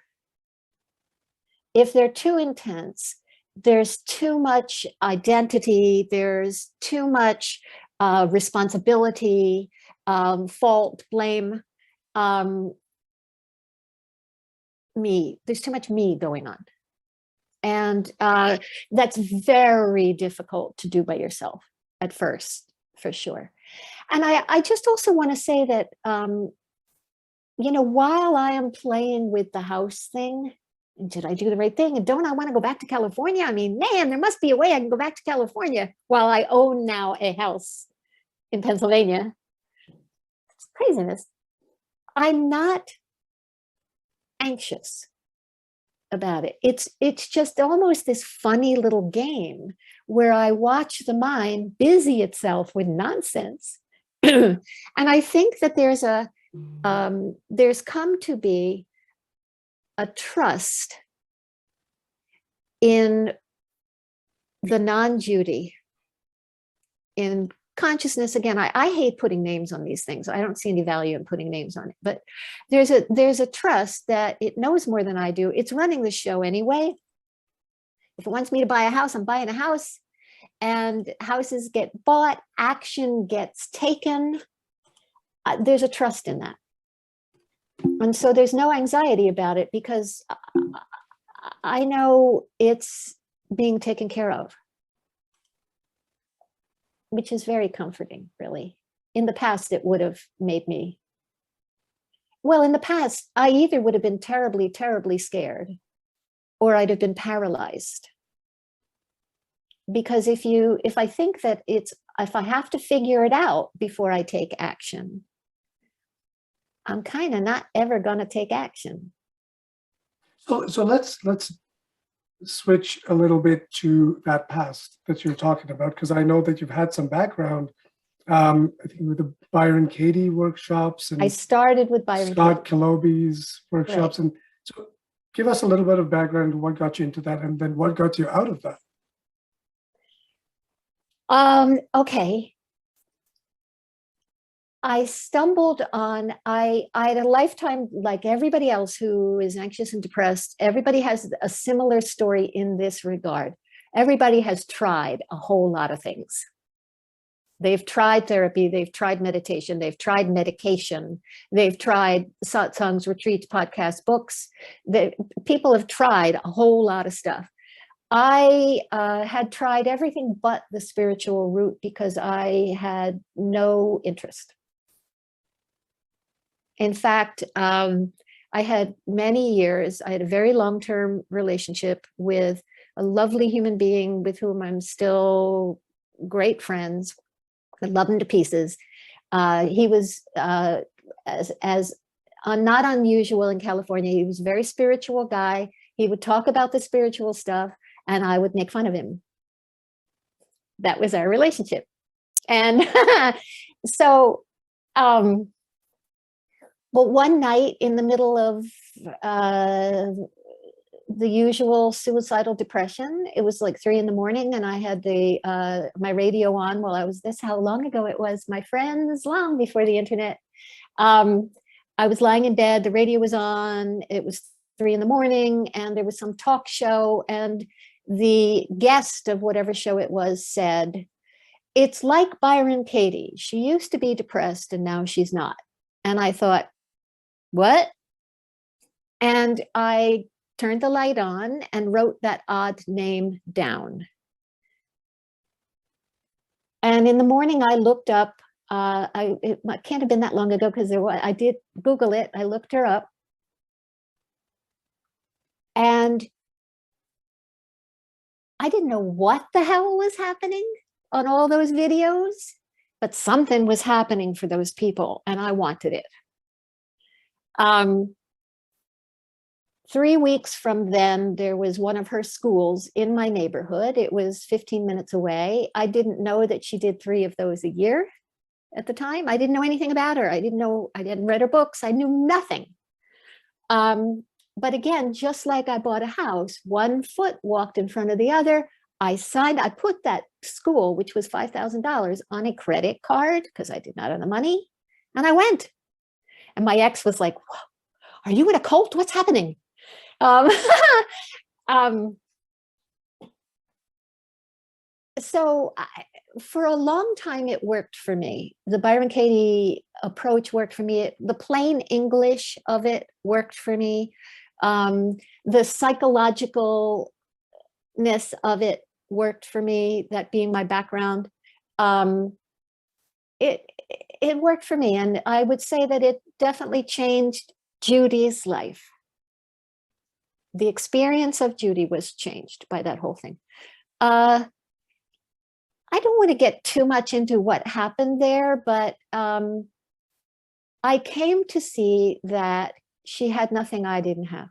If they're too intense, there's too much identity, there's too much responsibility, fault, blame, me. There's too much me going on. And that's very difficult to do by yourself at first, for sure. And I just also want to say that, while I am playing with the house thing, did I do the right thing? And don't I want to go back to California? I mean, man, there must be a way I can go back to California while I own now a house in Pennsylvania. It's craziness. I'm not anxious about it. It's just almost this funny little game where I watch the mind busy itself with nonsense. And I think that there's come to be a trust in the non-Judy, in consciousness. Again, I hate putting names on these things. I don't see any value in putting names on it, but there's a trust that it knows more than I do. It's running the show anyway. If it wants me to buy a house, I'm buying a house, and houses get bought, action gets taken. There's a trust in that. And so there's no anxiety about it, because I know it's being taken care of, which is very comforting, really. In the past, it would have made me, well, in the past, I either would have been terribly, terribly scared, or I'd have been paralyzed. Because if I think that if I have to figure it out before I take action, I'm kind of not ever going to take action. So let's switch a little bit to that past that you're talking about, because I know that you've had some background. I think with the Byron Katie workshops, and I started with Byron Scott Katie. Kiloby's workshops, Right. and so give us a little bit of background. What got you into that, and then what got you out of that? Okay. I stumbled on, I had a lifetime, like everybody else who is anxious and depressed. Everybody has a similar story in this regard. Everybody has tried a whole lot of things. They've tried therapy, they've tried meditation, they've tried medication, they've tried satsangs, retreats, podcasts, books. People have tried a whole lot of stuff. I had tried everything but the spiritual route because I had no interest. In fact, I had many years, I had a very long-term relationship with a lovely human being with whom I'm still great friends. I love him to pieces. He was, as not unusual in California, he was a very spiritual guy. He would talk about the spiritual stuff, and I would make fun of him. That was our relationship. And so, well, one night in the middle of the usual suicidal depression, it was like 3 a.m, and I had my radio on while I was, this how long ago it was, my friends, long before the internet. I was lying in bed, the radio was on, it was 3 a.m, and there was some talk show, and the guest of whatever show it was said, "It's like Byron Katie. She used to be depressed and now she's not." And I thought, what? And I turned the light on and wrote that odd name down. And in the morning, I looked up, it can't have been that long ago, because I did Google it. I looked her up. And I didn't know what the hell was happening on all those videos. but something was happening for those people and I wanted it. 3 weeks from then, there was one of her schools in my neighborhood. It was 15 minutes away. I didn't know that she did 3 of those a year at the time. I didn't know anything about her. I hadn't read her books. I knew nothing. But again, just like I bought a house, one foot walked in front of the other. I put that school, which was $5,000, on a credit card because I did not have the money. And I went. And my ex was like, "Are you in a cult? What's happening?" So for a long time, it worked for me. The Byron Katie approach worked for me. The plain English of it worked for me. The psychologicalness of it worked for me, that being my background. It worked for me. And I would say that it definitely changed Judy's life. The experience of Judy was changed by that whole thing. I don't want to get too much into what happened there, but I came to see that she had nothing I didn't have,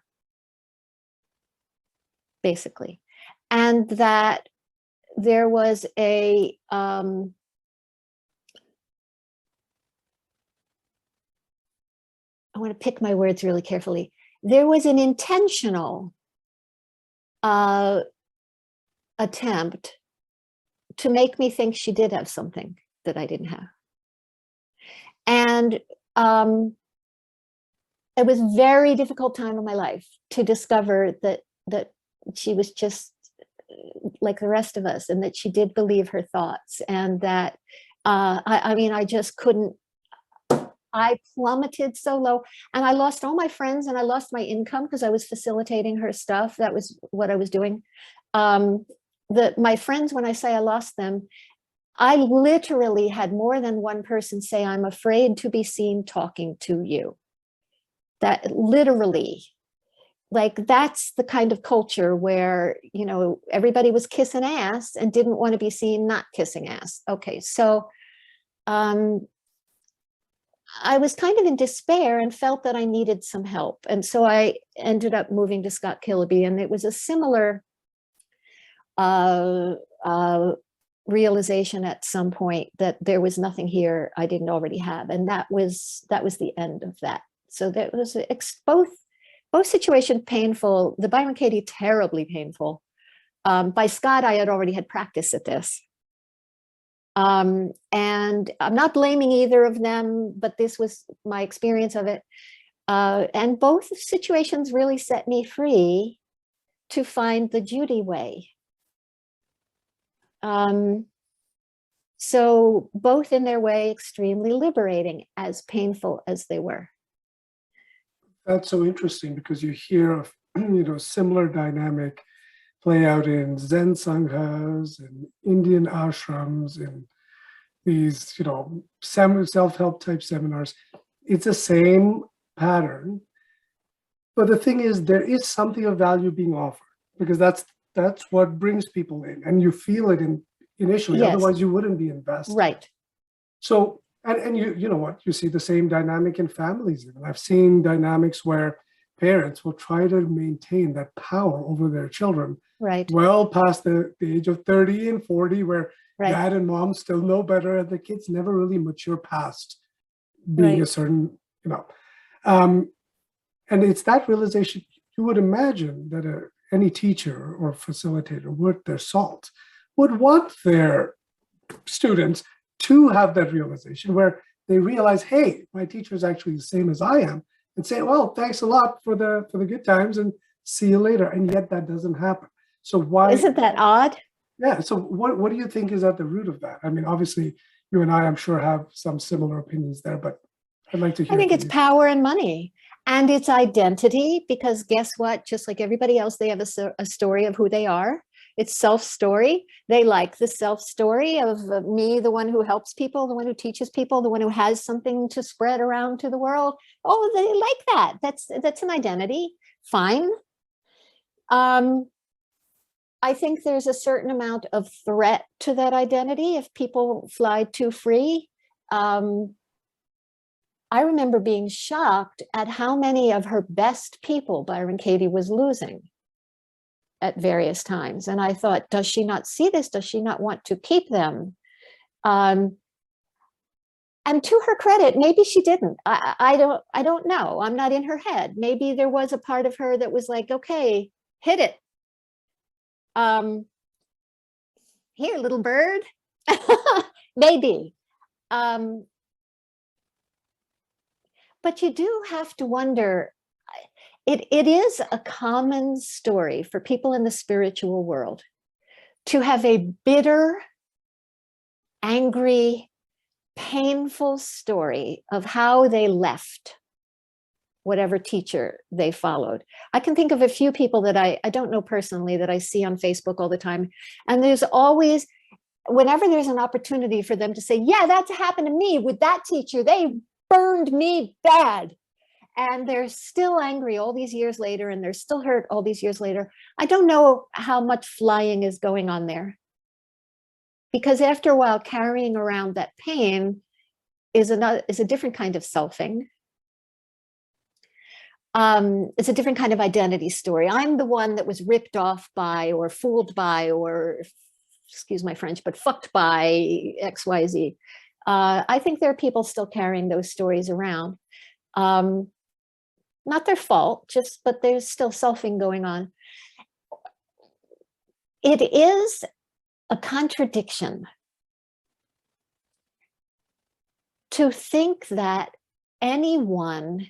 basically. And that there was I want to pick my words really carefully. There was an intentional attempt to make me think she did have something that I didn't have. And it was a very difficult time in my life to discover that she was just like the rest of us, and that she did believe her thoughts, and that I mean, I just couldn't. I plummeted so low, and I lost all my friends, and I lost my income because I was facilitating her stuff. That was what I was doing. My friends, when I say I lost them, I literally had more than one person say, "I'm afraid to be seen talking to you." That literally, like, that's the kind of culture where, you know, everybody was kissing ass and didn't want to be seen not kissing ass. Okay, so I was kind of in despair and felt that I needed some help. And so I ended up moving to Scott Killaby, and it was a similar realization at some point that there was nothing here I didn't already have. And that was the end of that. So that was both situations painful. The Byron Katie, terribly painful. By Scott, I had already had practice at this. And I'm not blaming either of them, but this was my experience of it. And both situations really set me free to find the Judy way. So both in their way, extremely liberating, as painful as they were. That's so interesting, because you hear of, you know, similar dynamic play out in Zen sanghas and Indian ashrams and these, you know, self-help type seminars. It's the same pattern. But the thing is, there is something of value being offered, because that's what brings people in, and you feel it initially. Yes. Otherwise you wouldn't be invested. Right. So, and you know what, you see the same dynamic in families. Even I've seen dynamics where parents will try to maintain that power over their children, right, well past the age of 30 and 40, where right, dad and mom still know better, and the kids never really mature past being a certain, you know. And it's that realization. You would imagine that any teacher or facilitator worth their salt would want their students to have that realization, where they realize, hey, my teacher is actually the same as I am, and say, well, thanks a lot for the good times, and see you later. And yet that doesn't happen. So why isn't that odd? Yeah. So what do you think is at the root of that? I mean, obviously you and I, I'm sure, have some similar opinions there, but I'd like to hear. I think it's power and money, and it's identity, because guess what? Just like everybody else, they have a story of who they are. It's self-story. They like the self-story of me, the one who helps people, the one who teaches people, the one who has something to spread around to the world. Oh, they like that. That's an identity. Fine. I think there's a certain amount of threat to that identity if people fly too free. I remember being shocked at how many of her best people Byron Katie was losing at various times. And I thought, does she not see this? Does she not want to keep them? And to her credit, maybe she didn't. I don't know. I'm not in her head. Maybe there was a part of her that was like, okay, hit it. Here, little bird. Maybe. But you do have to wonder, it is a common story for people in the spiritual world to have a bitter, angry, painful story of how they left whatever teacher they followed. I can think of a few people that I don't know personally that I see on Facebook all the time. And there's always, whenever there's an opportunity for them to say, yeah, that's happened to me with that teacher, they burned me bad. And they're still angry all these years later, and they're still hurt all these years later. I don't know how much flying is going on there. Because after a while, carrying around that pain is a different kind of selfing. It's a different kind of identity story. I'm the one that was ripped off by, or fooled by, or, excuse my French, but fucked by XYZ. I think there are people still carrying those stories around. Not their fault, but there's still selfing going on. It is a contradiction to think that anyone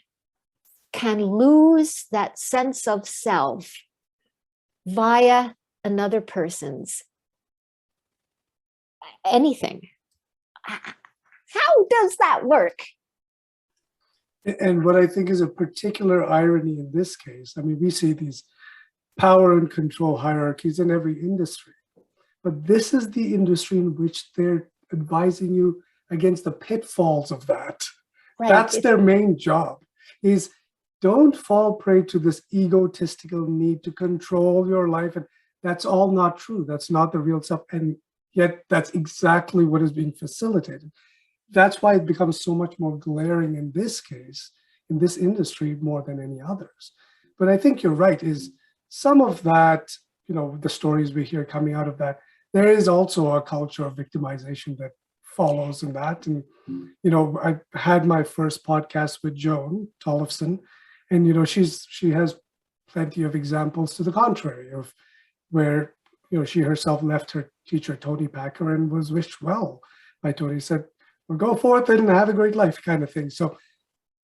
can lose that sense of self via another person's anything. How does that work? And what I think is a particular irony in this case, I mean, we see these power and control hierarchies in every industry, but this is the industry in which they're advising you against the pitfalls of that. Right. That's their main job, is don't fall prey to this egotistical need to control your life. And that's all not true. That's not the real self. And yet that's exactly what is being facilitated. That's why it becomes so much more glaring in this case, in this industry, more than any others. But I think you're right, is some of that, the stories we hear coming out of that, there is also a culture of victimization that follows in that. And, I had my first podcast with Joan Tollefson, and, she has plenty of examples to the contrary of where, she herself left her teacher, Tony Packer, and was wished well by Tony, said, well, go forth and have a great life, kind of thing. So,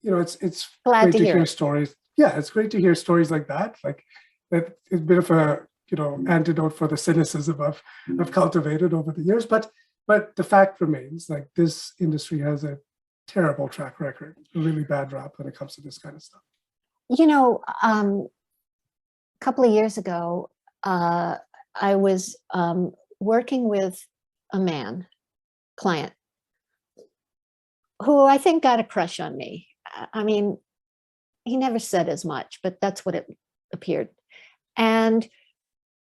it's great to hear stories. Yeah, it's great to hear stories like that. Like that is a bit of a, antidote for the cynicism I've cultivated over the years. But the fact remains, like, this industry has a terrible track record, a really bad rap when it comes to this kind of stuff. A couple of years ago, I was working with a client, who I think got a crush on me. I mean, he never said as much, but that's what it appeared. And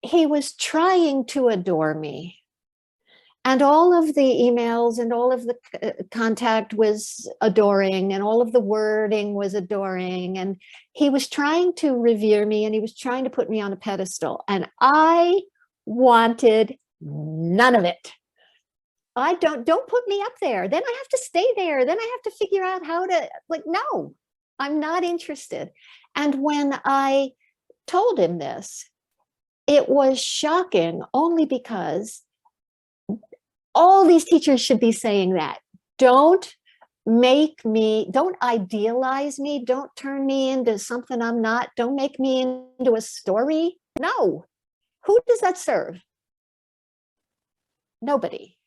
he was trying to adore me. And all of the emails and all of the contact was adoring, and all of the wording was adoring. And he was trying to revere me, and he was trying to put me on a pedestal. And I wanted none of it. Don't put me up there. Then I have to stay there. Then I have to figure out how to, no, I'm not interested. And when I told him this, it was shocking, only because all these teachers should be saying that. Don't idealize me. Don't turn me into something I'm not. Don't make me into a story. No. Who does that serve? Nobody.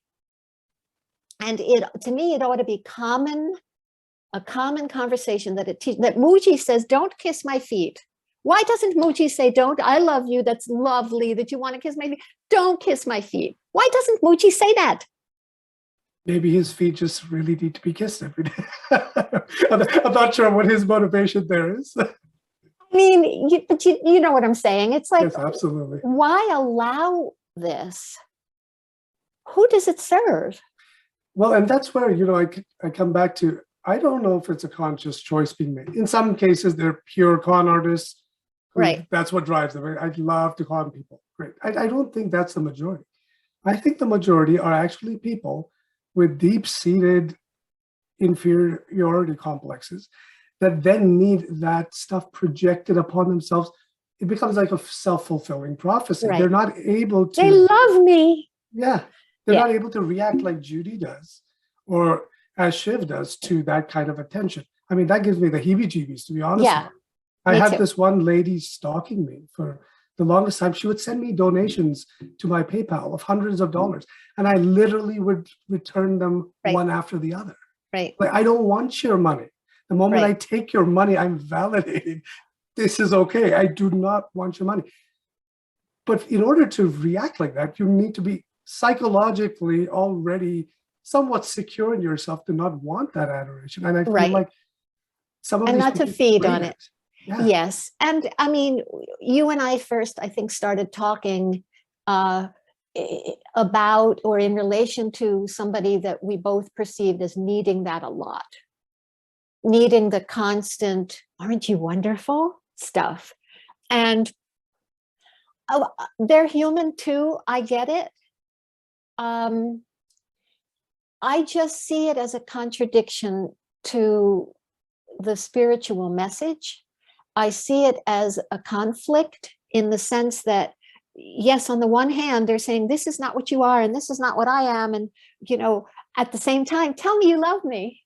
And to me, it ought to be a common conversation that Mooji says, don't kiss my feet. Why doesn't Mooji say, I love you, that's lovely that you want to kiss my feet. Don't kiss my feet. Why doesn't Mooji say that? Maybe his feet just really need to be kissed every day. I'm not sure what his motivation there is. I mean, but you know what I'm saying? It's like, Yes, absolutely. why allow this? Who does it serve? Well, and that's where, I come back to, I don't know if it's a conscious choice being made. In some cases, they're pure con artists who Right. that's what drives them. I'd love to con people. Great. I don't think that's the majority. I think the majority are actually people with deep-seated inferiority complexes that then need that stuff projected upon themselves. It becomes like a self-fulfilling prophecy. Right. They're not able They to, love me. yeah, they're Yeah. not able to react like Judy does or as Shiv does to that kind of attention. I mean, that gives me the heebie-jeebies, to be honest with Yeah, you. I me had too. this one lady stalking me for the longest time. She would send me donations to my PayPal of hundreds of dollars, and I literally would return them Right. one after the other. Right. Like, I don't want your money. The moment I Right. take your money, I'm validating this is okay. I do not want your money. But in order to react like that, you need to be psychologically already somewhat secure in yourself to not want that adoration. And I feel Right. like some of And these not to people feed crave on it. Yeah. Yes. And I mean, you and I first, I think, started talking about or in relation to somebody that we both perceived as needing that a lot, needing the constant, aren't you wonderful stuff. And they're human too. I get it. I just see it as a contradiction to the spiritual message. I see it as a conflict in the sense that, yes, on the one hand, they're saying, this is not what you are, and this is not what I am. And, at the same time, tell me you love me.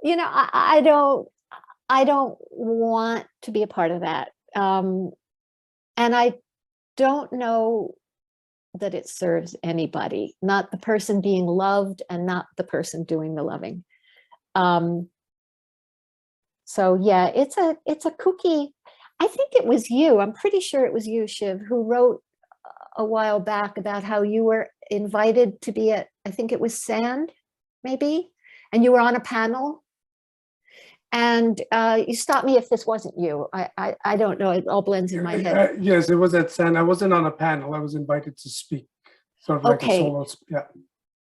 I don't want to be a part of that. And I don't know that it serves anybody, not the person being loved and not the person doing the loving. So yeah, it's a kooky. I think it was you. I'm pretty sure it was you, Shiv, who wrote a while back about how you were invited to be at, I think it was Sand, maybe, and you were on a panel. And you stop me if this wasn't you. I don't know. It all blends in my head. Yes, it was at San. I wasn't on a panel. I was invited to speak, sort of like a Okay. solo. Yeah.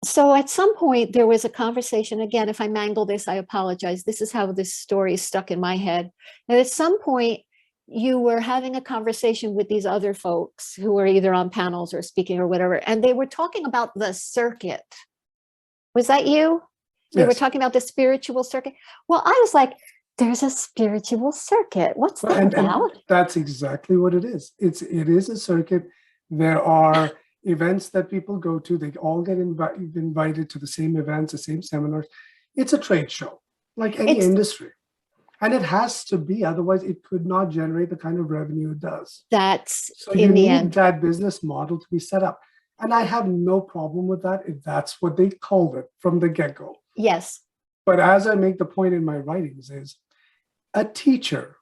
So at some point there was a conversation. Again, if I mangle this, I apologize. This is how this story is stuck in my head. And at some point you were having a conversation with these other folks who were either on panels or speaking or whatever, and they were talking about the circuit. Was that you? They were Yes. talking about the spiritual circuit. Well, I was like, there's a spiritual circuit. What's that And about? that's exactly what it is. It is a circuit. There are events that people go to. They all get invited to the same events, the same seminars. It's a trade show, like any industry. And it has to be, otherwise it could not generate the kind of revenue it does. That's So you in the need end. that business model to be set up. And I have no problem with that if that's what they called it from the get-go. Yes. But as I make the point in my writings is, a teacher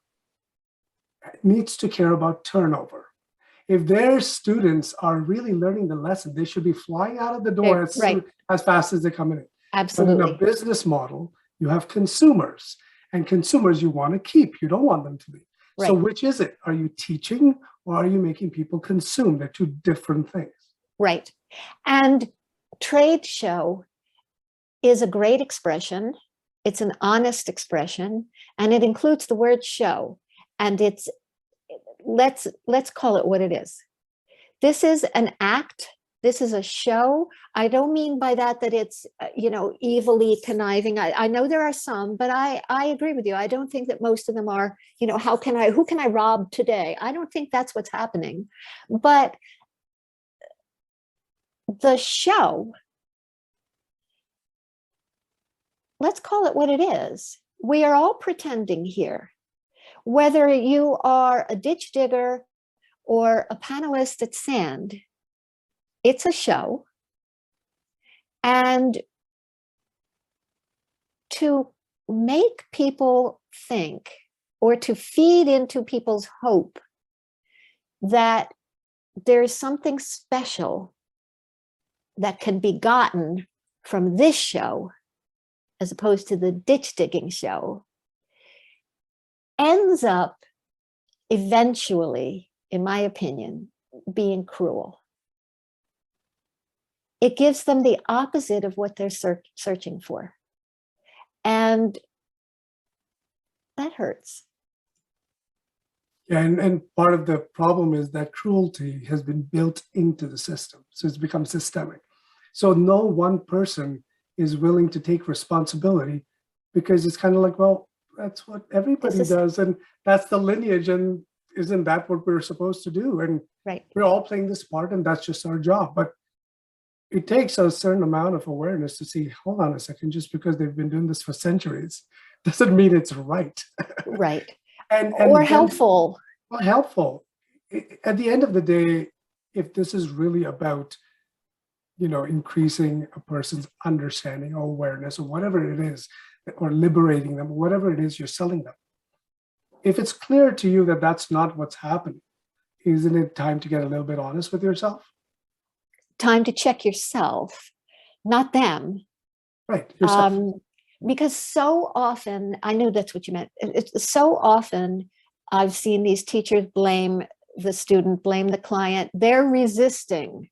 needs to care about turnover. If their students are really learning the lesson, they should be flying out of the door as fast as they come in. Absolutely. But in a business model, you have consumers, and consumers you want to keep. You don't want them to leave. Right. So which is it? Are you teaching or are you making people consume? They're two different things. Right. And trade show is a great expression. It's an honest expression, and it includes the word show. And it's, let's call it what it is. This is an act. This is a show. I don't mean by that it's, evilly conniving. I know there are some, but I agree with you. I don't think that most of them are, who can I rob today? I don't think that's what's happening. But the show, let's call it what it is. We are all pretending here. Whether you are a ditch digger or a panelist at Sand, it's a show. And to make people think or to feed into people's hope that there's something special that can be gotten from this show, as opposed to the ditch digging show, ends up eventually, in my opinion, being cruel. It gives them the opposite of what they're searching for. And that hurts. Yeah, and part of the problem is that cruelty has been built into the system. So it's become systemic. So no one person is willing to take responsibility because it's kind of like, well, that's what everybody does. And that's the lineage. And isn't that what we're supposed to do? And right. We're all playing this part and that's just our job. But it takes a certain amount of awareness to see, hold on a second, just because they've been doing this for centuries doesn't mean it's right. Right. and or then, helpful. Well, helpful. At the end of the day, if this is really about, increasing a person's understanding or awareness or whatever it is, or liberating them, whatever it is you're selling them. If it's clear to you that that's not what's happening, isn't it time to get a little bit honest with yourself? Time to check yourself, not them. Right, yourself. Because so often, I knew that's what you meant. It's so often I've seen these teachers blame the student, blame the client. They're resisting,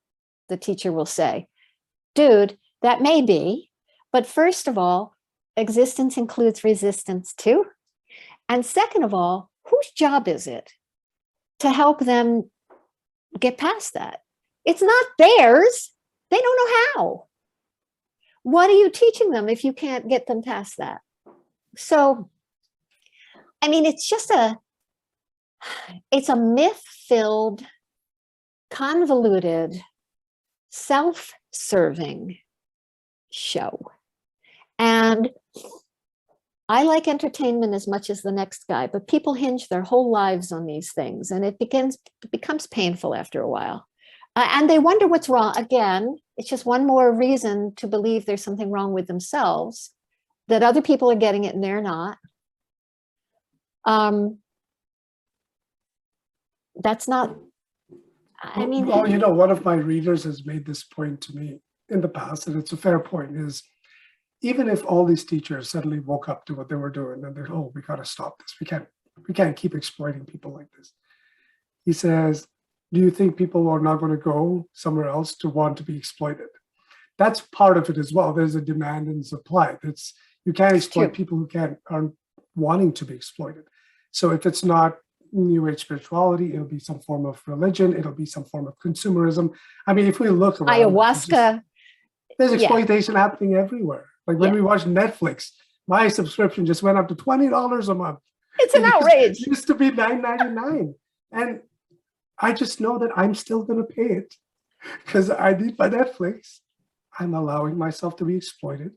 the teacher will say. Dude, that may be, but first of all, existence includes resistance too. And second of all, whose job is it to help them get past that? It's not theirs. They don't know how. What are you teaching them if you can't get them past that? So, I mean, it's a myth-filled, convoluted, self-serving show. And I like entertainment as much as the next guy, but people hinge their whole lives on these things, and it becomes painful after a while. And they wonder what's wrong. Again, it's just one more reason to believe there's something wrong with themselves, that other people are getting it and they're not. That's not, I mean. Well, one of my readers has made this point to me in the past, and it's a fair point, is even if all these teachers suddenly woke up to what they were doing and they're, we got to stop this. We can't keep exploiting people like this. He says, do you think people are not going to go somewhere else to want to be exploited? That's part of it as well. There's a demand and supply. You can't exploit people who aren't wanting to be exploited. So if it's not New Age spirituality, it'll be some form of religion. It'll be some form of consumerism. I mean, if we look around, ayahuasca, there's exploitation happening everywhere. Like when we watch Netflix, my subscription just went up to $20 a month. It's an outrage. It used to be $9.99. And I just know that I'm still going to pay it because I need my Netflix. I'm allowing myself to be exploited.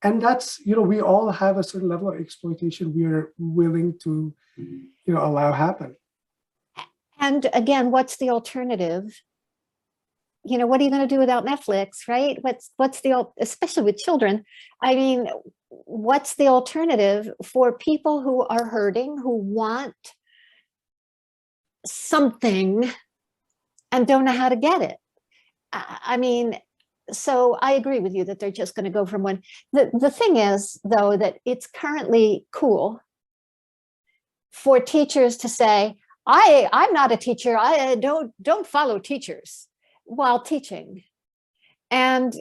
And that's, we all have a certain level of exploitation we're willing to, allow happen. And again, what's the alternative? What are you going to do without Netflix, right? What's especially with children? I mean, what's the alternative for people who are hurting, who want something and don't know how to get it? I mean, so I agree with you that they're just going to go from one. The thing is, though, that it's currently cool for teachers to say, I'm not a teacher. I don't follow teachers while teaching. And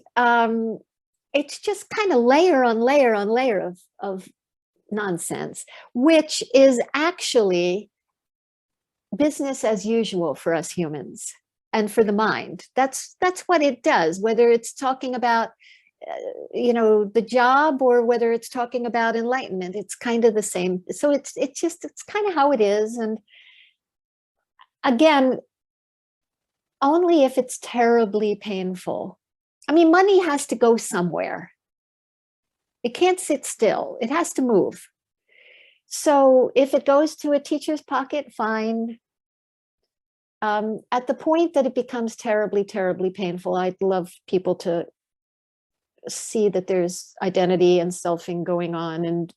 it's just kind of layer on layer on layer of nonsense, which is actually business as usual for us humans and for the mind. That's what it does, whether it's talking about the job or whether it's talking about enlightenment. It's kind of the same. So it's kind of how it is. And again, only if it's terribly painful. I mean, money has to go somewhere. It can't sit still. It has to move. So if it goes to a teacher's pocket, fine. At the point that it becomes terribly, terribly painful, I'd love people to see that there's identity and selfing going on and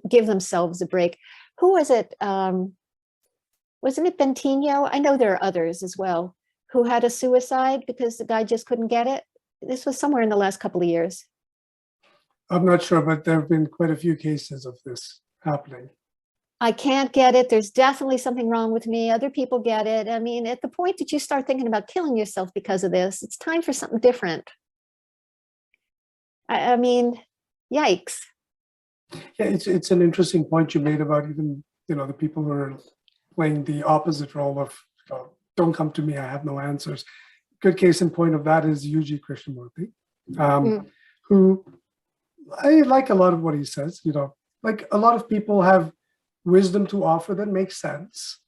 give themselves a break. Who was it? Wasn't it Bentinho? I know there are others as well who had a suicide because the guy just couldn't get it. This was somewhere in the last couple of years. I'm not sure, but there have been quite a few cases of this happening. I can't get it. There's definitely something wrong with me. Other people get it. I mean, at the point that you start thinking about killing yourself because of this, it's time for something different. I mean, yikes. Yeah, it's an interesting point you made about even, the people who are playing the opposite role of, don't come to me, I have no answers. Good case in point of that is Yuji Krishnamurti, who I like a lot of what he says. Like a lot of people have wisdom to offer that makes sense,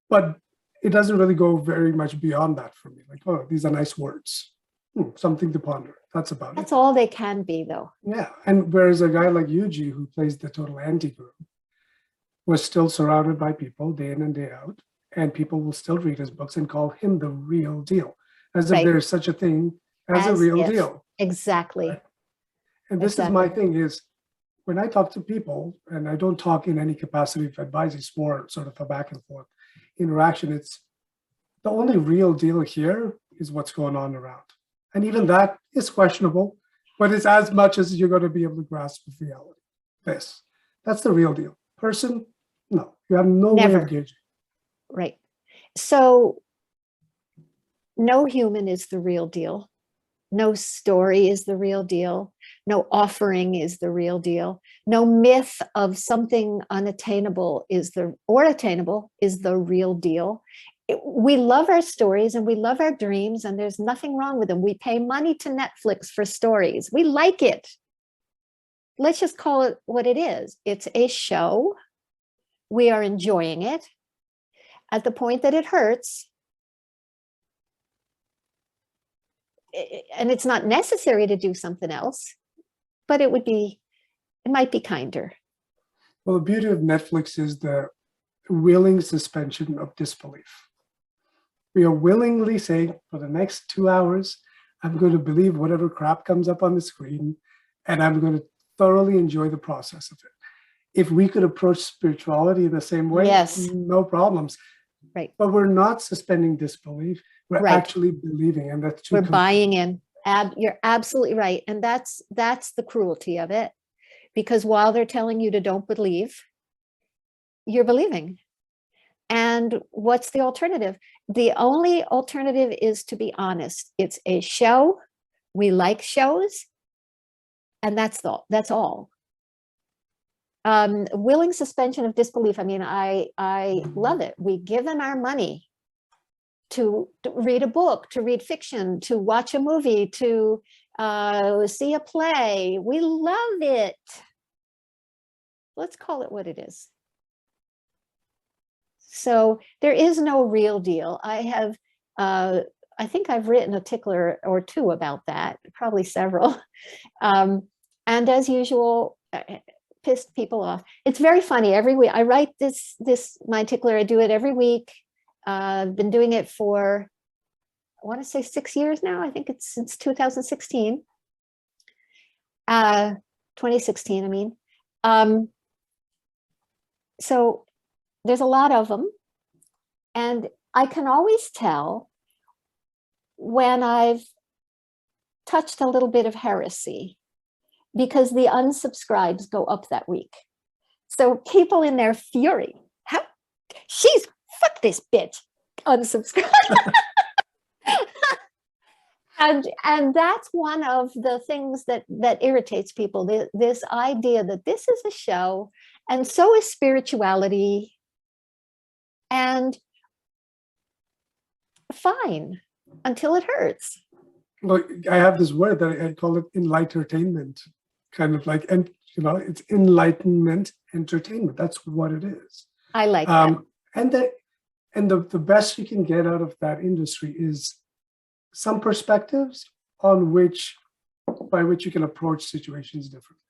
but it doesn't really go very much beyond that for me. Like, oh, these are nice words, something to ponder. That's about it. That's all they can be, though. Yeah, and whereas a guy like Yuji, who plays the total anti-guru, was still surrounded by people day in and day out, and people will still read his books and call him the real deal, as if there's such a thing as a real deal. Exactly. Right? And this is my thing is, when I talk to people, and I don't talk in any capacity of advising, it's more sort of a back and forth interaction. It's the only real deal here is what's going on around. And even that is questionable, but it's as much as you're going to be able to grasp with reality. That's the real deal. Person, no, you have no way of gauging. Right. So no human is the real deal. No story is the real deal. No offering is the real deal. No myth of something unattainable attainable is the real deal. We love our stories and we love our dreams, and there's nothing wrong with them. We pay money to Netflix for stories. We like it. Let's just call it what it is. It's a show. We are enjoying it. At the point that it hurts, and it's not necessary to do something else, but it might be kinder. Well, the beauty of Netflix is the willing suspension of disbelief. We are willingly saying, for the next 2 hours, I'm going to believe whatever crap comes up on the screen, and I'm going to thoroughly enjoy the process of it. If we could approach spirituality in the same way, no problems. Right. But we're not suspending disbelief. We're actually believing, and that's we're buying in. You're absolutely right, and that's the cruelty of it. Because while they're telling you to don't believe, you're believing. And what's the alternative? The only alternative is to be honest. It's a show. We like shows, and that's all. Willing suspension of disbelief. I mean, I love it. We give them our money to read a book, to read fiction, to watch a movie, to see a play. We love it. Let's call it what it is. So there is no real deal. I think I've written a tickler or two about that, probably several. And as usual, pissed people off. It's very funny. Every week I write my tickler. I do it every week. I've been doing it for, I want to say 6 years now. I think it's since 2016. 2016, I mean. So there's a lot of them. And I can always tell when I've touched a little bit of heresy, because the unsubscribes go up that week. So people in their fury, fuck this bitch, unsubscribe. And that's one of the things that irritates people, this idea that this is a show, and so is spirituality, and fine until it hurts. Look, I have this word that I call it enlightenment, kind of like, and it's enlightenment entertainment. That's what it is. I like that. And the best you can get out of that industry is some perspectives by which you can approach situations differently.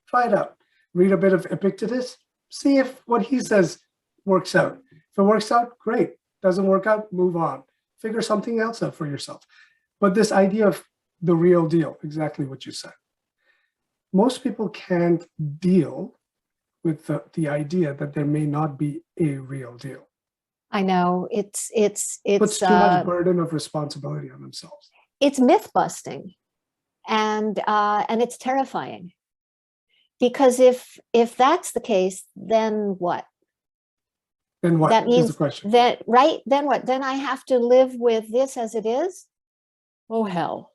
Try it out. Read a bit of Epictetus. See if what he says works out. If it works out, great. Doesn't work out, move on. Figure something else out for yourself. But this idea of the real deal, exactly what you said. Most people can't deal with the idea that there may not be a real deal. I know it's puts too much burden of responsibility on themselves. It's myth busting, and it's terrifying. Because if that's the case, then what? Then what That is the means question? that, right? Then what? Then I have to live with this as it is? Oh, hell.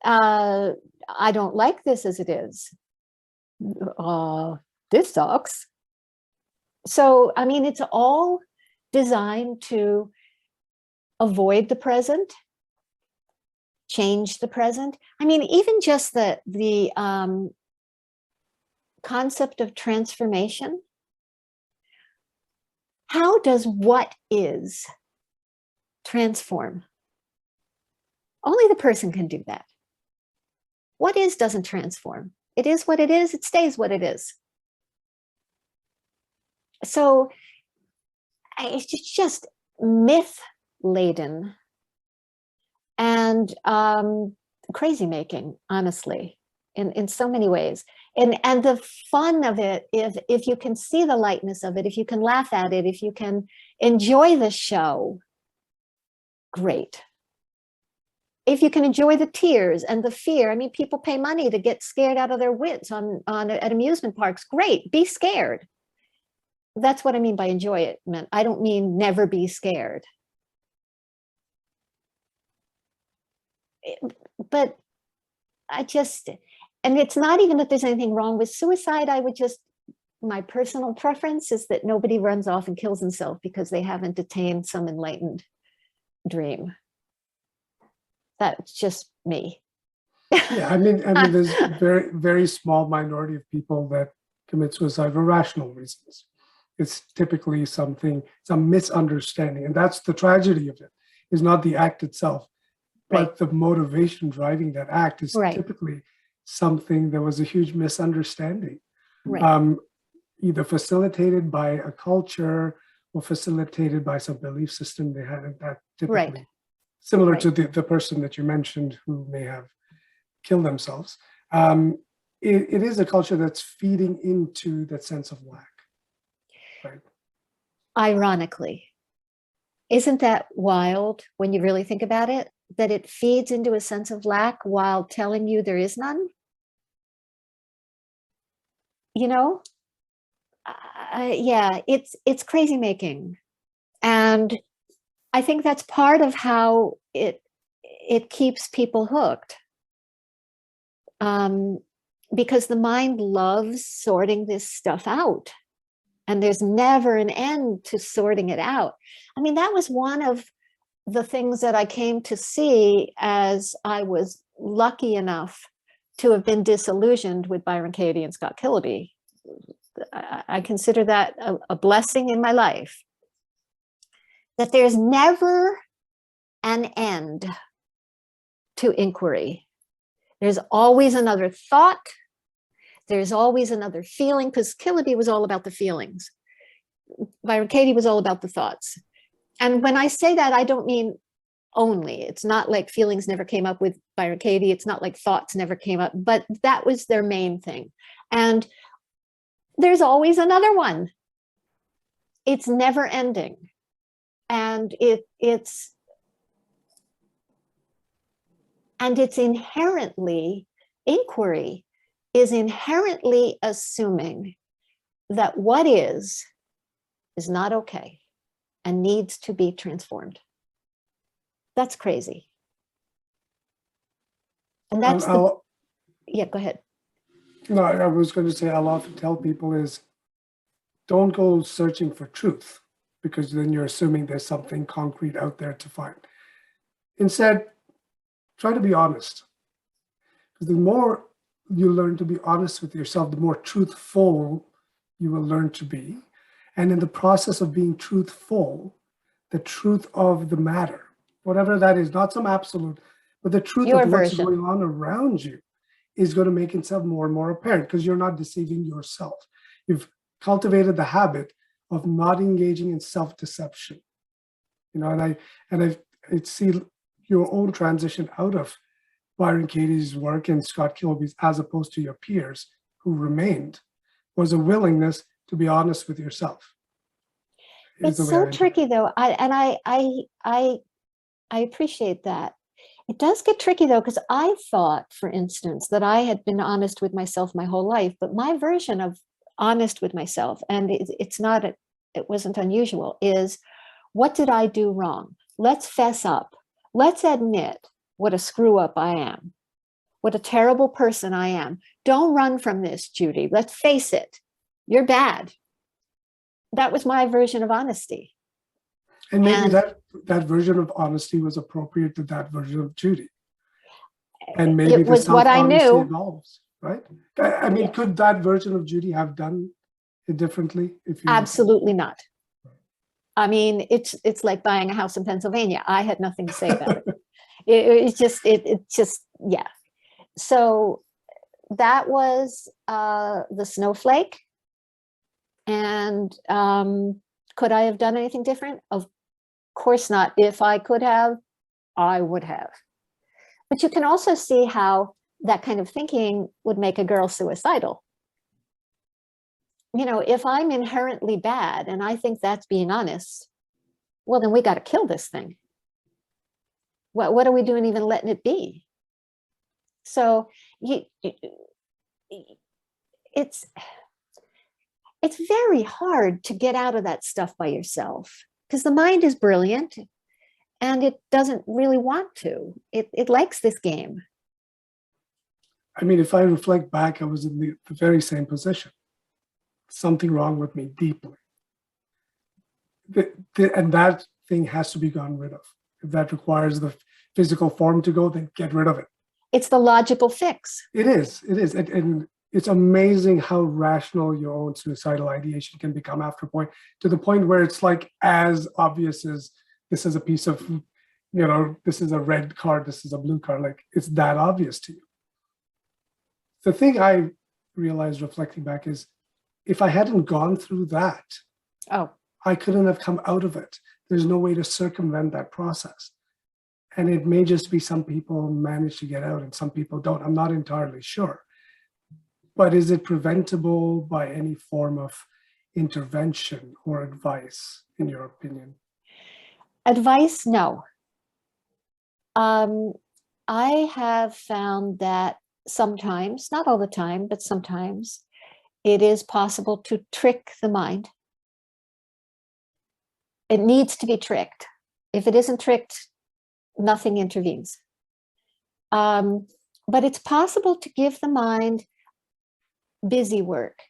I don't like this as it is. This sucks. So, I mean, it's all designed to avoid the present, change the present. I mean, even just the concept of transformation. How does what is transform? Only the person can do that. What is doesn't transform. It is what it is. It stays what it is. So it's just myth laden and crazy making, honestly, in so many ways. And the fun of it, if you can see the lightness of it, if you can laugh at it, if you can enjoy the show, great. If you can enjoy the tears and the fear, I mean, people pay money to get scared out of their wits at amusement parks. Great, be scared. That's what I mean by enjoy it. I don't mean never be scared. But and it's not even that there's anything wrong with suicide. My personal preference is that nobody runs off and kills himself because they haven't attained some enlightened dream. That's just me. Yeah, I mean, there's a very, very small minority of people that commit suicide for rational reasons. It's typically some misunderstanding. And that's the tragedy of it, is not the act itself, but the motivation driving that act is typically something that was a huge misunderstanding. Either facilitated by a culture or facilitated by some belief system they had, and that typically similar to the person that you mentioned who may have killed themselves. It is a culture that's feeding into that sense of lack. Right. Ironically, isn't that wild when you really think about it? That it feeds into a sense of lack while telling you there is none? You know? Yeah, it's crazy making. And I think that's part of how it keeps people hooked. Because the mind loves sorting this stuff out. And there's never an end to sorting it out. I mean, that was one of the things that I came to see as I was lucky enough to have been disillusioned with Byron Katie and Scott Killaby. I consider that a blessing in my life. That there's never an end to inquiry. There's always another thought. There's always another feeling, because Killaby was all about the feelings. Byron Katie was all about the thoughts. And when I say that, I don't mean only. It's not like feelings never came up with Byron Katie. It's not like thoughts never came up, but that was their main thing. And there's always another one. It's never ending. And it's inherently, inquiry is inherently assuming that what is not okay and needs to be transformed. That's crazy. And that's yeah, go ahead. No, I was going to say, I'll often tell people is don't go searching for truth, because then you're assuming there's something concrete out there to find. Instead, try to be honest. Because the more you learn to be honest with yourself, the more truthful you will learn to be. And in the process of being truthful, the truth of the matter, whatever that is, not some absolute, but the truth of what's going on around you is going to make itself more and more apparent, because you're not deceiving yourself. You've cultivated the habit of not engaging in self-deception. You know, and I see your own transition out of Byron Katie's work and Scott Killaby's, as opposed to your peers who remained, was a willingness to be honest with yourself. It's so tricky, though. I appreciate that. It does get tricky though, because I thought, for instance, that I had been honest with myself my whole life, but my version of honest with myself, and it wasn't unusual, is what did I do wrong? Let's fess up. Let's admit what a screw up I am, what a terrible person I am. Don't run from this, Judy. Let's face it. You're bad. That was my version of honesty. And maybe that version of honesty was appropriate to that version of Judy. And maybe it was what I knew. Evolves, right? I mean, Yeah. Could that version of Judy have done it differently? Absolutely not. I mean, it's like buying a house in Pennsylvania. I had nothing to say about it. It's just, yeah. So that was the snowflake. And could I have done anything different? Of course not. If I could have, I would have. But you can also see how that kind of thinking would make a girl suicidal. You know, if I'm inherently bad and I think that's being honest, well, then we got to kill this thing. What are we doing even letting it be? So it's very hard to get out of that stuff by yourself, because the mind is brilliant and it doesn't really want to. It likes this game. I mean, if I reflect back, I was in the very same position. Something wrong with me deeply. And that thing has to be gotten rid of. If that requires the physical form to go, then get rid of it. It's the logical fix. It is. And it's amazing how rational your own suicidal ideation can become after a point, to the point where it's like as obvious as this is a piece of, this is a red card, this is a blue card. Like, it's that obvious to you. The thing I realized reflecting back is, if I hadn't gone through that, I couldn't have come out of it. There's no way to circumvent that process. And it may just be some people manage to get out and some people don't. I'm not entirely sure. But is it preventable by any form of intervention or advice, in your opinion? Advice, no. I have found that sometimes, not all the time, but sometimes, it is possible to trick the mind. It needs to be tricked. If it isn't tricked, nothing intervenes. But it's possible to give the mind busy work,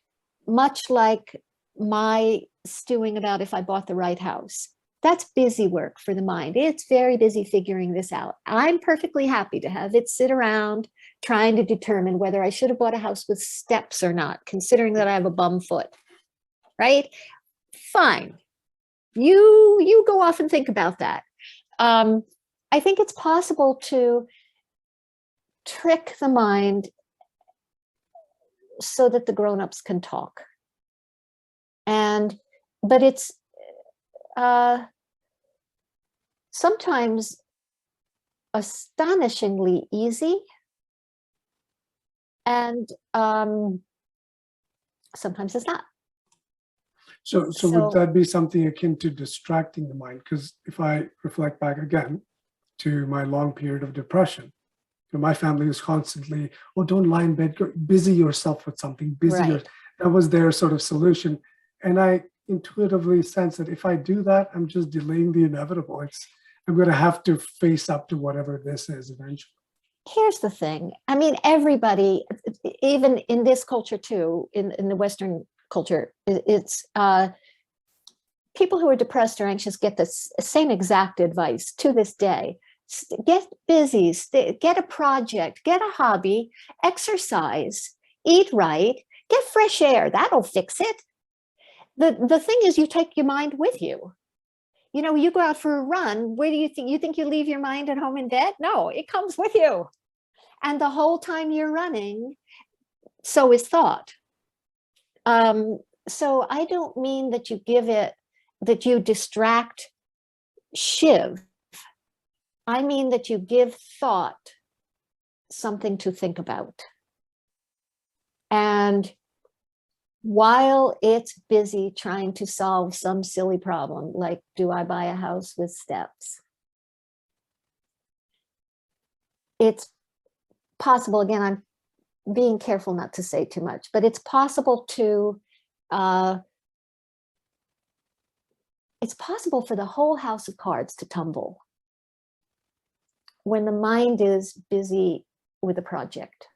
much like my stewing about if I bought the right house. That's busy work for the mind. It's very busy figuring this out. I'm perfectly happy to have it sit around trying to determine whether I should have bought a house with steps or not, considering that I have a bum foot, right? Fine. You go off and think about that. I think it's possible to trick the mind so that the grown-ups can talk. But it's sometimes astonishingly easy, and sometimes it's not. So would that be something akin to distracting the mind? Because if I reflect back again to my long period of depression, my family was constantly, oh, don't lie in bed, busy yourself with something, Right. That was their sort of solution. And I intuitively sense that if I do that, I'm just delaying the inevitable. I'm going to have to face up to whatever this is eventually. Here's the thing. I mean, everybody, even in this culture too, in the Western culture, it's people who are depressed or anxious get the same exact advice to this day. Get busy, get a project, get a hobby, exercise, eat right, get fresh air. That'll fix it. The thing is, you take your mind with you. You know, you go out for a run. Where do you think? You think you leave your mind at home in bed? No, it comes with you. And the whole time you're running, so is thought. So I don't mean that that you distract Shiv. I mean that you give thought something to think about. And while it's busy trying to solve some silly problem, like, do I buy a house with steps? it's possible, again, I'm being careful not to say too much, but it's possible for the whole house of cards to tumble when the mind is busy with a project.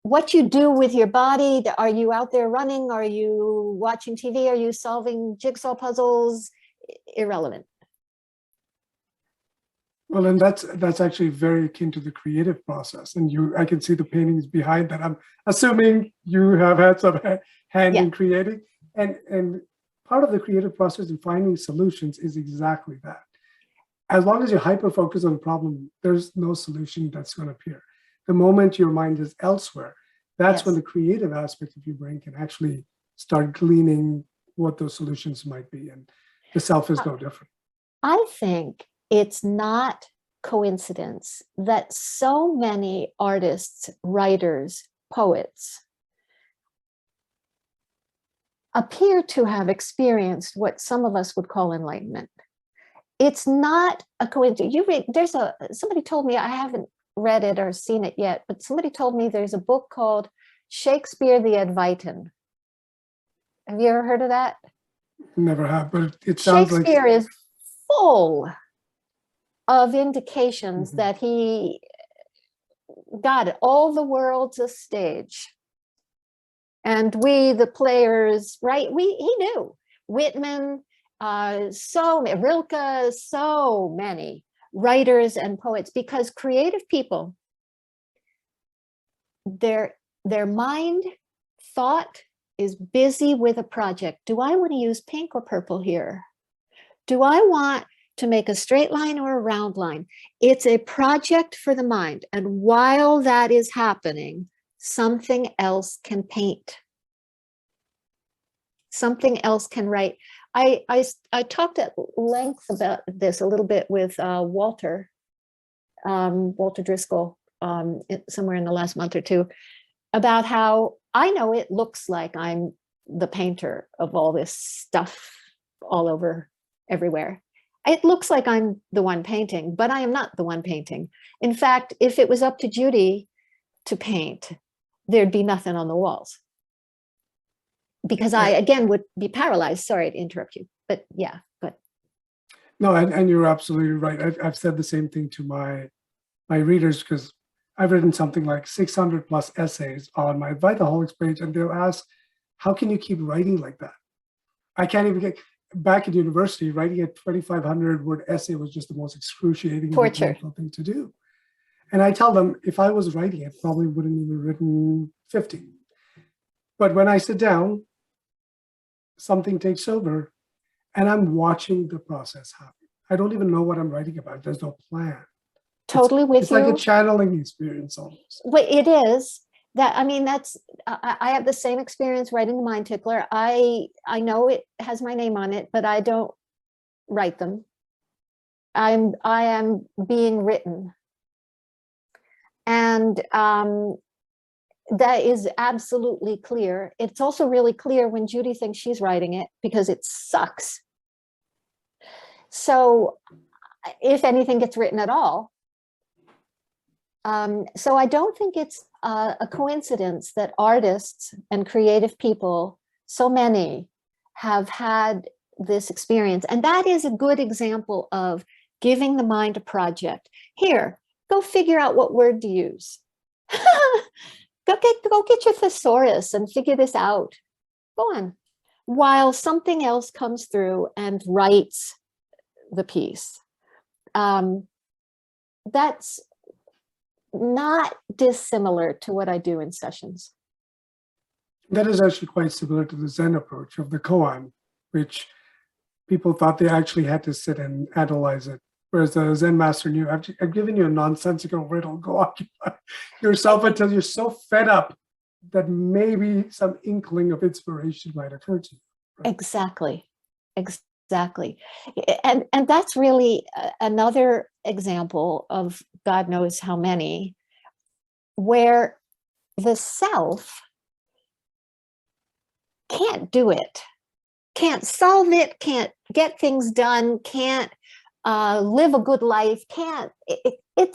What you do with your body, are you out there running? Are you watching TV? Are you solving jigsaw puzzles? Irrelevant. Well, and that's actually very akin to the creative process. And I can see the paintings behind that. I'm assuming you have had some hand in creating. And part of the creative process in finding solutions is exactly that. As long as you're hyper-focused on a problem, there's no solution that's going to appear. The moment your mind is elsewhere, that's when the creative aspect of your brain can actually start gleaning what those solutions might be. And the self is no different. I think it's not coincidence that so many artists, writers, poets appear to have experienced what some of us would call enlightenment. It's not a coincidence. Somebody told me, I haven't read it or seen it yet, but somebody told me there's a book called Shakespeare the Advitan. Have you ever heard of that? Never have, but it sounds like Shakespeare is full of indications that he got it. All the world's a stage. And we, the players, right? He knew. Whitman, Rilke, so many writers and poets, because creative people, their mind thought is busy with a project. Do I want to use pink or purple here? Do I want to make a straight line or a round line? It's a project for the mind. And while that is happening, something else can paint. Something else can write. I talked at length about this a little bit with Walter Driscoll, somewhere in the last month or two, about how I know it looks like I'm the painter of all this stuff all over everywhere. It looks like I'm the one painting, but I am not the one painting. In fact, if it was up to Judy to paint, there'd be nothing on the walls. Because I, again, would be paralyzed. Sorry to interrupt you, but yeah, but. No, and you're absolutely right. I've said the same thing to my readers, because I've written something like 600 plus essays on my Advaitaholics page, and they'll ask, how can you keep writing like that? I can't even get, back at university, writing a 2,500 word essay was just the most excruciating thing to do. And I tell them, if I was writing it, probably wouldn't even written 50. But when I sit down, something takes over and I'm watching the process happen. I don't even know what I'm writing about. There's no plan. Totally with you. It's like a channeling experience almost. Well, it is. That, I mean, I have the same experience writing the Mind Tickler. I know it has my name on it, but I don't write them. I am being written. And that is absolutely clear. It's also really clear when Judy thinks she's writing it, because it sucks. So if anything gets written at all. So I don't think it's a coincidence that artists and creative people, so many, have had this experience. And that is a good example of giving the mind a project. Here, go figure out what word to use. Go get your thesaurus and figure this out. Go on. While something else comes through and writes the piece. That's not dissimilar to what I do in sessions. That is actually quite similar to the Zen approach of the koan, which people thought they actually had to sit and analyze it. Whereas the Zen master knew, I've given you a nonsensical riddle, go occupy yourself until you're so fed up that maybe some inkling of inspiration might occur to you. Right? Exactly. And that's really another example of God knows how many, where the self can't do it, can't solve it, can't get things done, can't live a good life, it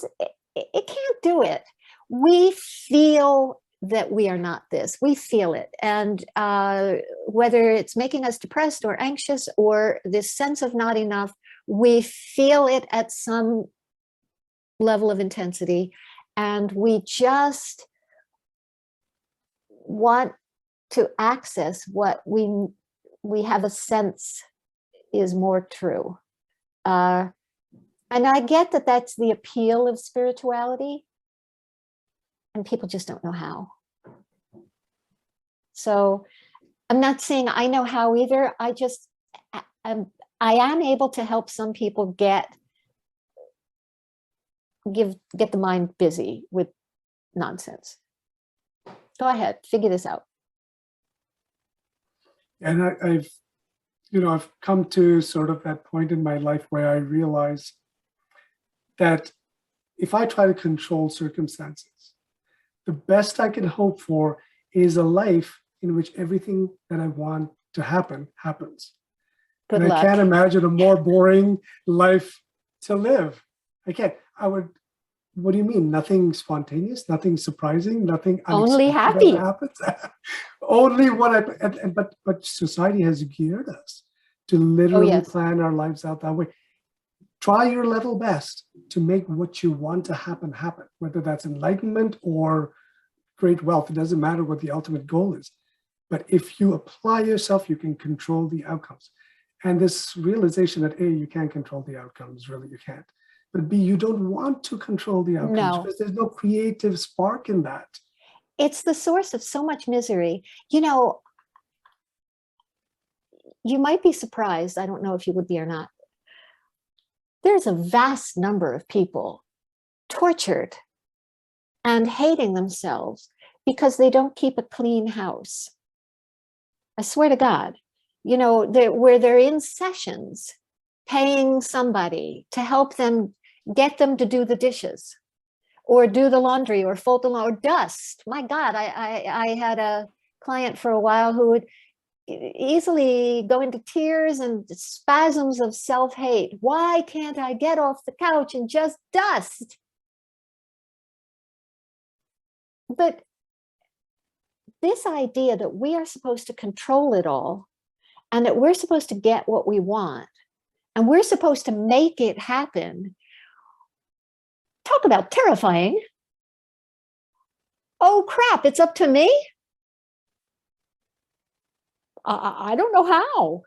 can't do it. We feel that we are not this. We feel it. And whether it's making us depressed or anxious or this sense of not enough, we feel it at some level of intensity. And we just want to access what we have a sense is more true. And I get that that's the appeal of spirituality, and people just don't know how. So I'm not saying I know how either. I am able to help some people get the mind busy with nonsense. Go ahead, figure this out. And I've come to sort of that point in my life where I realize that if I try to control circumstances, the best I can hope for is a life in which everything that I want to happen happens. Good and luck. I can't imagine a more boring life to live. I can't. What do you mean? Nothing spontaneous, nothing surprising, nothing Only unexpected happy. that happens? Only but society has geared us to literally yes. plan our lives out that way. Try your level best to make what you want to happen, whether that's enlightenment or great wealth. It doesn't matter what the ultimate goal is. But if you apply yourself, you can control the outcomes. And this realization that A, you can't control the outcomes, really you can't. But B, you don't want to control the outcomes No. because there's no creative spark in that. It's the source of so much misery. You know, you might be surprised, I don't know if you would be or not, there's a vast number of people tortured and hating themselves because they don't keep a clean house. I swear to God, you know, where they're in sessions paying somebody to help them, get them to do the dishes or do the laundry or fold the laundry or dust. My God, I had a client for a while who would easily go into tears and spasms of self-hate. Why can't I get off the couch and just dust? But this idea that we are supposed to control it all and that we're supposed to get what we want and we're supposed to make it happen, talk about terrifying. Oh crap, it's up to me? I don't know how.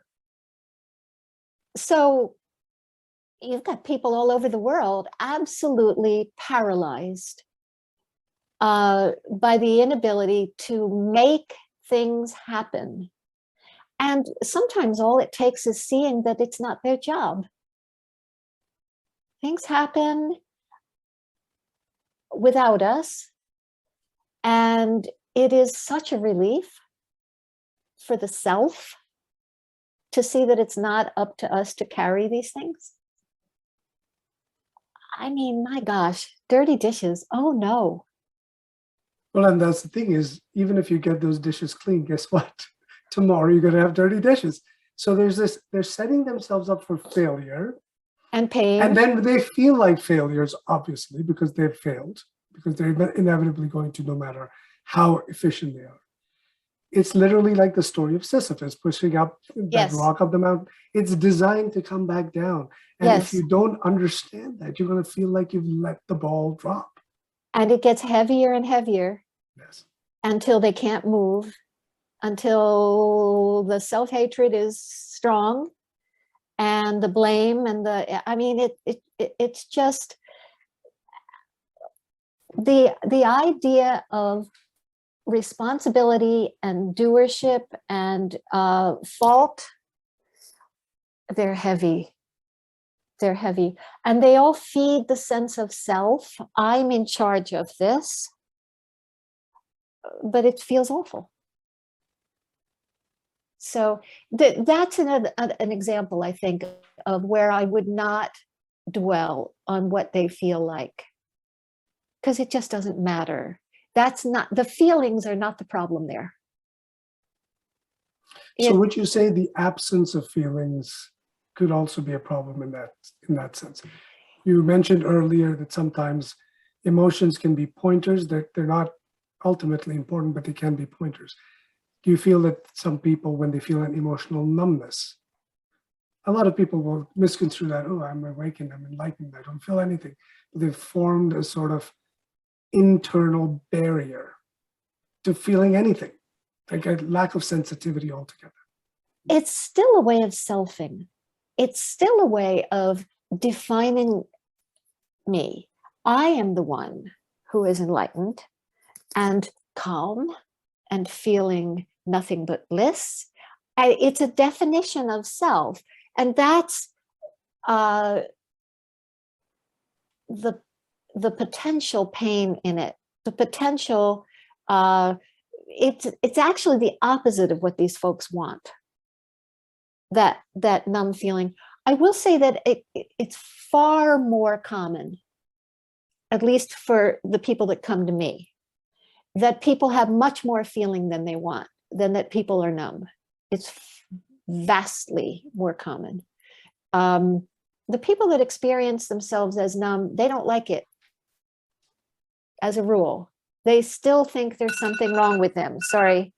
So you've got people all over the world absolutely paralyzed by the inability to make things happen. And sometimes all it takes is seeing that it's not their job. Things happen without us. And it is such a relief for the self to see that it's not up to us to carry these things. I mean, my gosh, dirty dishes. Oh no. Well, and that's the thing is, even if you get those dishes clean, guess what? Tomorrow you're going to have dirty dishes. So there's this, they're setting themselves up for failure. And pain. And then they feel like failures, obviously, because they've failed, because they're inevitably going to, no matter how efficient they are. It's literally like the story of Sisyphus pushing up that rock up the mountain. It's designed to come back down. And if you don't understand that, you're going to feel like you've let the ball drop. And it gets heavier and heavier until they can't move, until the self-hatred is strong and the blame and I mean, it's just the idea of responsibility and doership and fault. They're heavy. They're heavy. And they all feed the sense of self. I'm in charge of this. But it feels awful. So that's an example, I think, of where I would not dwell on what they feel like, because it just doesn't matter. That's not, the feelings are not the problem there. So would you say the absence of feelings could also be a problem in that sense. You mentioned earlier that sometimes emotions can be pointers, that they're not ultimately important, but they can be pointers. Do you feel that some people, when they feel an emotional numbness, a lot of people will misconstrue that, oh, I'm awakened, I'm enlightened, I don't feel anything. They've formed a sort of internal barrier to feeling anything, like a lack of sensitivity altogether. It's still a way of selfing. It's still a way of defining me. I am the one who is enlightened and calm and feeling nothing but bliss. It's a definition of self. And that's the potential pain in it. The potential, it's actually the opposite of what these folks want. That numb feeling. I will say that it's far more common, at least for the people that come to me, that people have much more feeling than they want, than that people are numb. It's vastly more common. The people that experience themselves as numb, they don't like it as a rule. They still think there's something wrong with them. Sorry.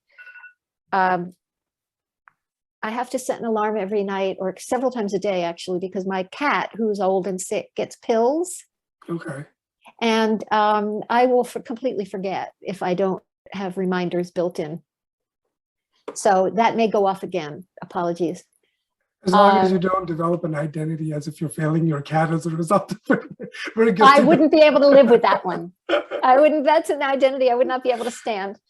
I have to set an alarm every night or several times a day, actually, because my cat, who's old and sick, gets pills. Okay. And I will completely forget if I don't have reminders built in. So that may go off again. Apologies. As long as you don't develop an identity as if you're failing your cat as a result of it. Very good. I wouldn't be able to live with that one. I wouldn't, that's an identity I would not be able to stand.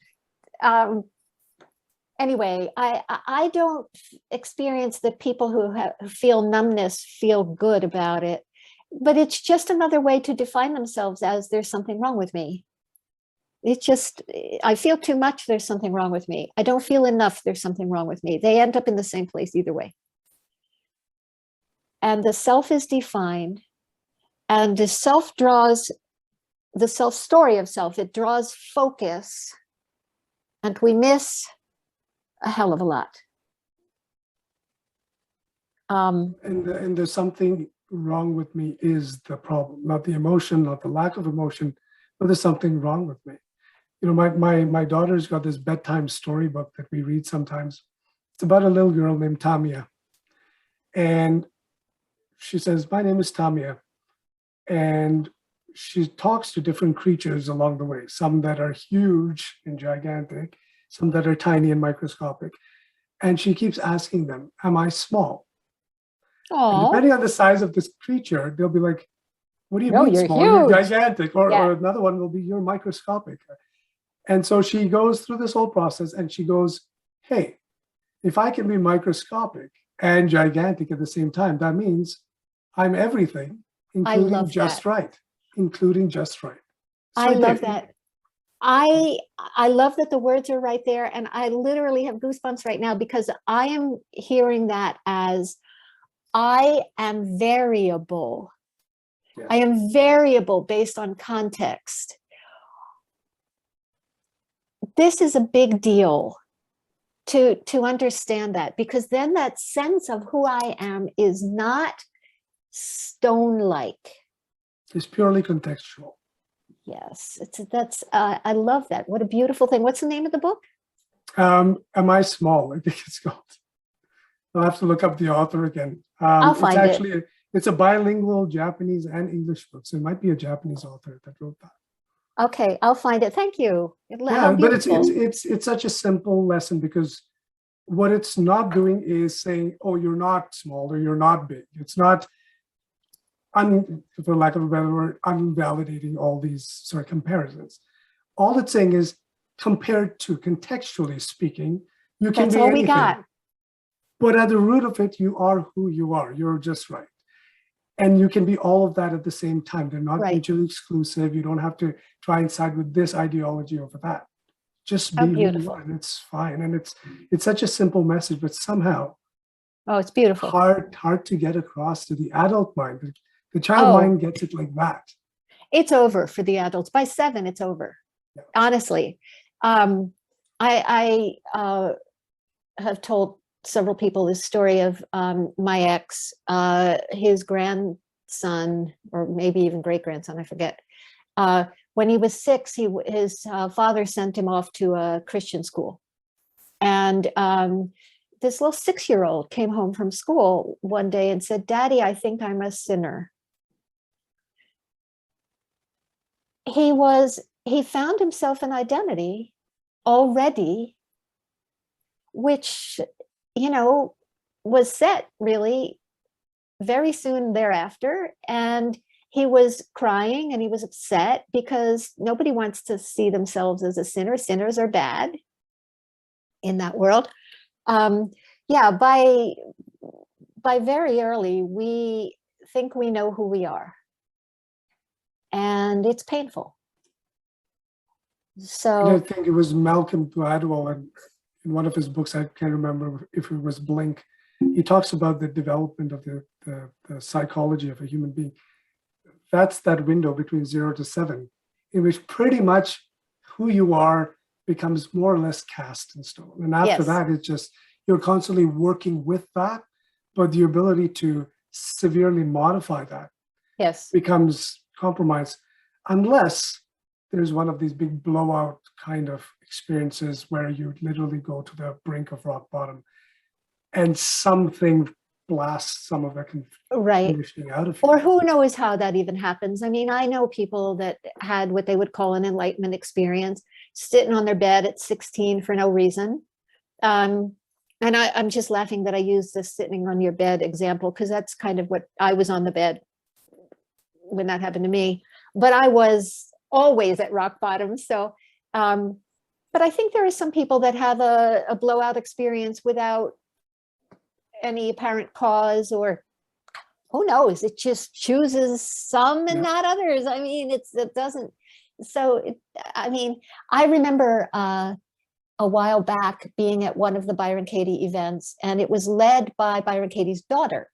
Anyway, I don't experience that people who feel numbness feel good about it, but it's just another way to define themselves as there's something wrong with me. It's just, I feel too much, there's something wrong with me. I don't feel enough, there's something wrong with me. They end up in the same place either way. And the self is defined, and the self draws, the self story of self, it draws focus, and we miss a hell of a lot. And there's something wrong with me is the problem, not the emotion, not the lack of emotion, but there's something wrong with me. You know, my daughter's got this bedtime storybook that we read sometimes. It's about a little girl named Tamia. And she says, my name is Tamia. And she talks to different creatures along the way, some that are huge and gigantic, some that are tiny and microscopic. And she keeps asking them, am I small? And depending on the size of this creature, they'll be like, what do you mean you're small? huge. You're gigantic. Or another one will be, you're microscopic. And so she goes through this whole process and she goes, hey, if I can be microscopic and gigantic at the same time, that means I'm everything, including just right. Including just right. I love that. I love that the words are right there. And I literally have goosebumps right now because I am hearing that as I am variable. Yes. I am variable based on context. This is a big deal to understand that, because then that sense of who I am is not stone-like. It's purely contextual. Yes, that's I love that. What a beautiful thing. What's the name of the book? Am I Small? I think it's called. I'll have to look up the author again. I'll find it. It's a bilingual Japanese and English book, so it might be a Japanese author that wrote that. Okay, I'll find it. Thank you. Yeah, but it's such a simple lesson, because what it's not doing is saying, oh, you're not small or you're not big. It's not, for lack of a better word, unvalidating all these sort of comparisons. All it's saying is, compared to, contextually speaking, you can be anything. That's all we got. But at the root of it, you are who you are. You're just right. And you can be all of that at the same time. They're not mutually exclusive. You don't have to try and side with this ideology over that. Just be who you are, and it's fine. And it's such a simple message, but somehow, it's beautiful. Hard to get across to the adult mind. The child mind gets it like that. It's over for the adults. By 7, it's over. Yeah. Honestly, I have told several people this story of my ex, his grandson, or maybe even great grandson, I forget. When he was 6, his father sent him off to a Christian school. And this little 6-year-old came home from school one day and said, "Daddy, I think I'm a sinner." He found himself an identity already, which, was set really very soon thereafter. And he was crying and he was upset because nobody wants to see themselves as a sinner. Sinners are bad in that world. Yeah, by very early, we think we know who we are. And it's painful. And I So, think it was Malcolm Gladwell, and in one of his books, I can't remember if it was Blink, he talks about the development of the psychology of a human being. That's that window between 0 to 7, in which pretty much who you are becomes more or less cast in stone. And after yes, that, it's just, you're constantly working with that, but the ability to severely modify that yes. becomes compromised, unless there's one of these big blowout kind of experiences where you literally go to the brink of rock bottom and something blasts some of that Right. conditioning out of you. Or who knows how that even happens. I mean, I know people that had what they would call an enlightenment experience, sitting on their bed at 16 for no reason. And I'm just laughing that I use this sitting on your bed example, because that's kind of what I was on the bed when that happened to me. But I was always at rock bottom. So, but I think there are some people that have a blowout experience without any apparent cause, or who knows, it just chooses some and not others. I mean, it doesn't. So, I remember a while back being at one of the Byron Katie events, and it was led by Byron Katie's daughter.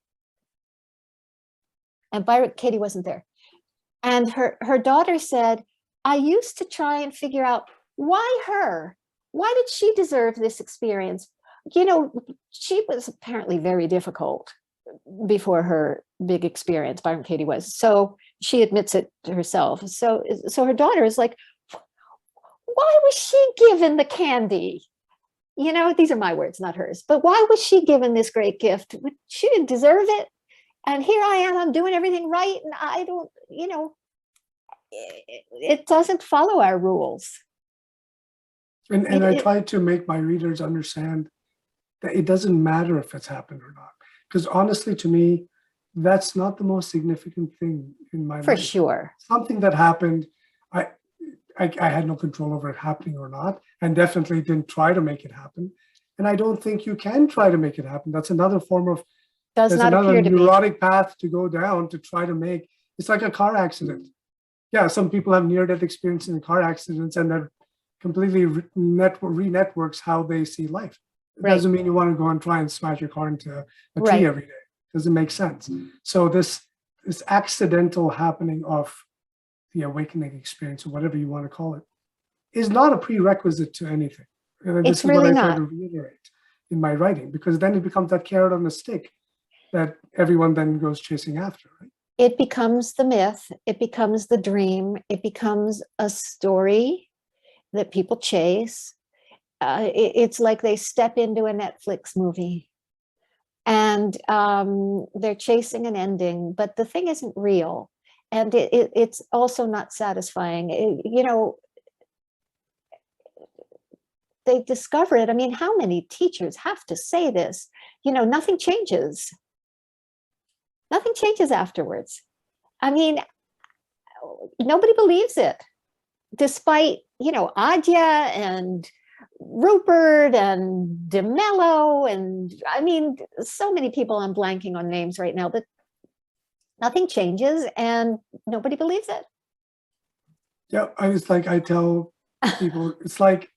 And Byron Katie wasn't there. And her daughter said, "I used to try and figure out why her? Why did she deserve this experience? She was apparently very difficult before her big experience, Byron Katie was. So she admits it to herself. So her daughter is like, why was she given the candy? These are my words, not hers. But why was she given this great gift? She didn't deserve it. And here I am, I'm doing everything right. And I don't, it doesn't follow our rules. And I try to make my readers understand that it doesn't matter if it's happened or not. Because honestly, to me, that's not the most significant thing in my life. For sure. Something that happened, I had no control over it happening or not, and definitely didn't try to make it happen. And I don't think you can try to make it happen. That's another form of, there's another neurotic path to go down to try to make. It's like a car accident. Yeah, some people have near-death experience in car accidents, and that completely re-networks how they see life. It doesn't mean you want to go and try and smash your car into a tree every day. Doesn't make sense. So this accidental happening of the awakening experience, or whatever you want to call it, is not a prerequisite to anything. And this is really what I try to reiterate in my writing, because then it becomes that carrot on the stick that everyone then goes chasing after, right? It becomes the myth, it becomes the dream, it becomes a story that people chase. It's like they step into a Netflix movie and they're chasing an ending, but the thing isn't real. And it's also not satisfying. They discover it. I mean, how many teachers have to say this? Nothing changes. Nothing changes afterwards. I mean, nobody believes it, despite, Adya and Rupert and DeMello, and I mean, so many people, I'm blanking on names right now, but nothing changes and nobody believes it. Yeah, I tell people, it's like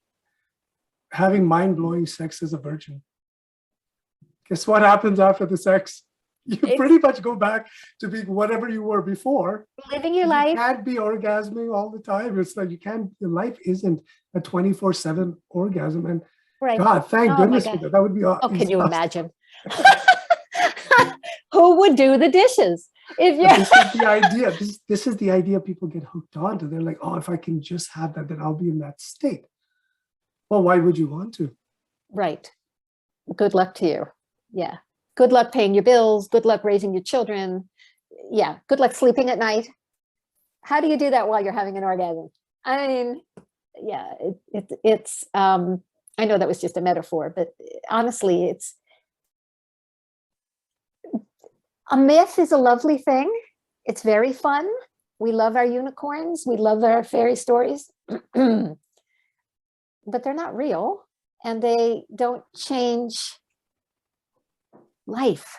having mind-blowing sex as a virgin. Guess what happens after the sex? You pretty much go back to being whatever you were before. Living your life. You can't be orgasming all the time. It's like your life isn't a 24/7 orgasm. And Right. God, thank Oh my goodness for God. that. That would be Oh, can you exhausting. imagine? Who would do the dishes if But this you? is the idea. This is the idea people get hooked on to. They're like, oh, if I can just have that, then I'll be in that state. Well, why would you want to? Right. Good luck to you. Yeah. Good luck paying your bills. Good luck raising your children. Yeah. Good luck sleeping at night. How do you do that while you're having an orgasm? I mean, yeah, it's I know that was just a metaphor, but honestly, it's a myth is a lovely thing. It's very fun. We love our unicorns. We love our fairy stories, but they're not real and they don't change life.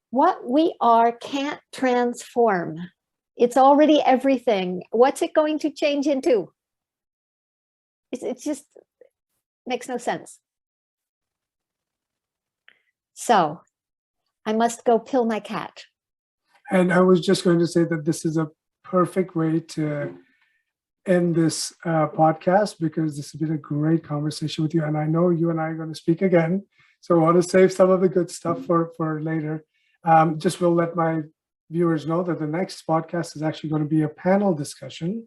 What we are can't transform. It's already everything. What's it going to change into? It just makes no sense. So I must go pill my cat. And I was just going to say that this is a perfect way to end this podcast, because this has been a great conversation with you. And I know you and I are going to speak again. So I want to save some of the good stuff for later. Just will let my viewers know that the next podcast is actually going to be a panel discussion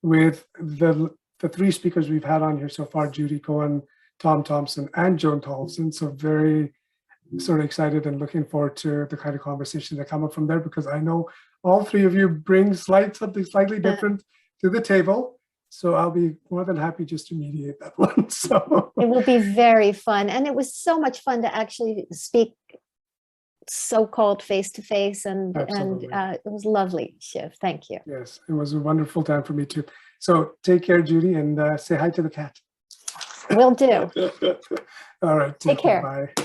with the three speakers we've had on here so far: Judy Cohen, Tom Thompson, and Joan Tolson. So very sort of excited and looking forward to the kind of conversation that come up from there, because I know all three of you bring something slightly different to the table. So I'll be more than happy just to mediate that one. So it will be very fun. And it was so much fun to actually speak so-called face-to-face, and it was lovely, Shiv. Thank you. Yes, it was a wonderful time for me too. So take care, Judy, and say hi to the cat. Will do. All right. Take care. Bye.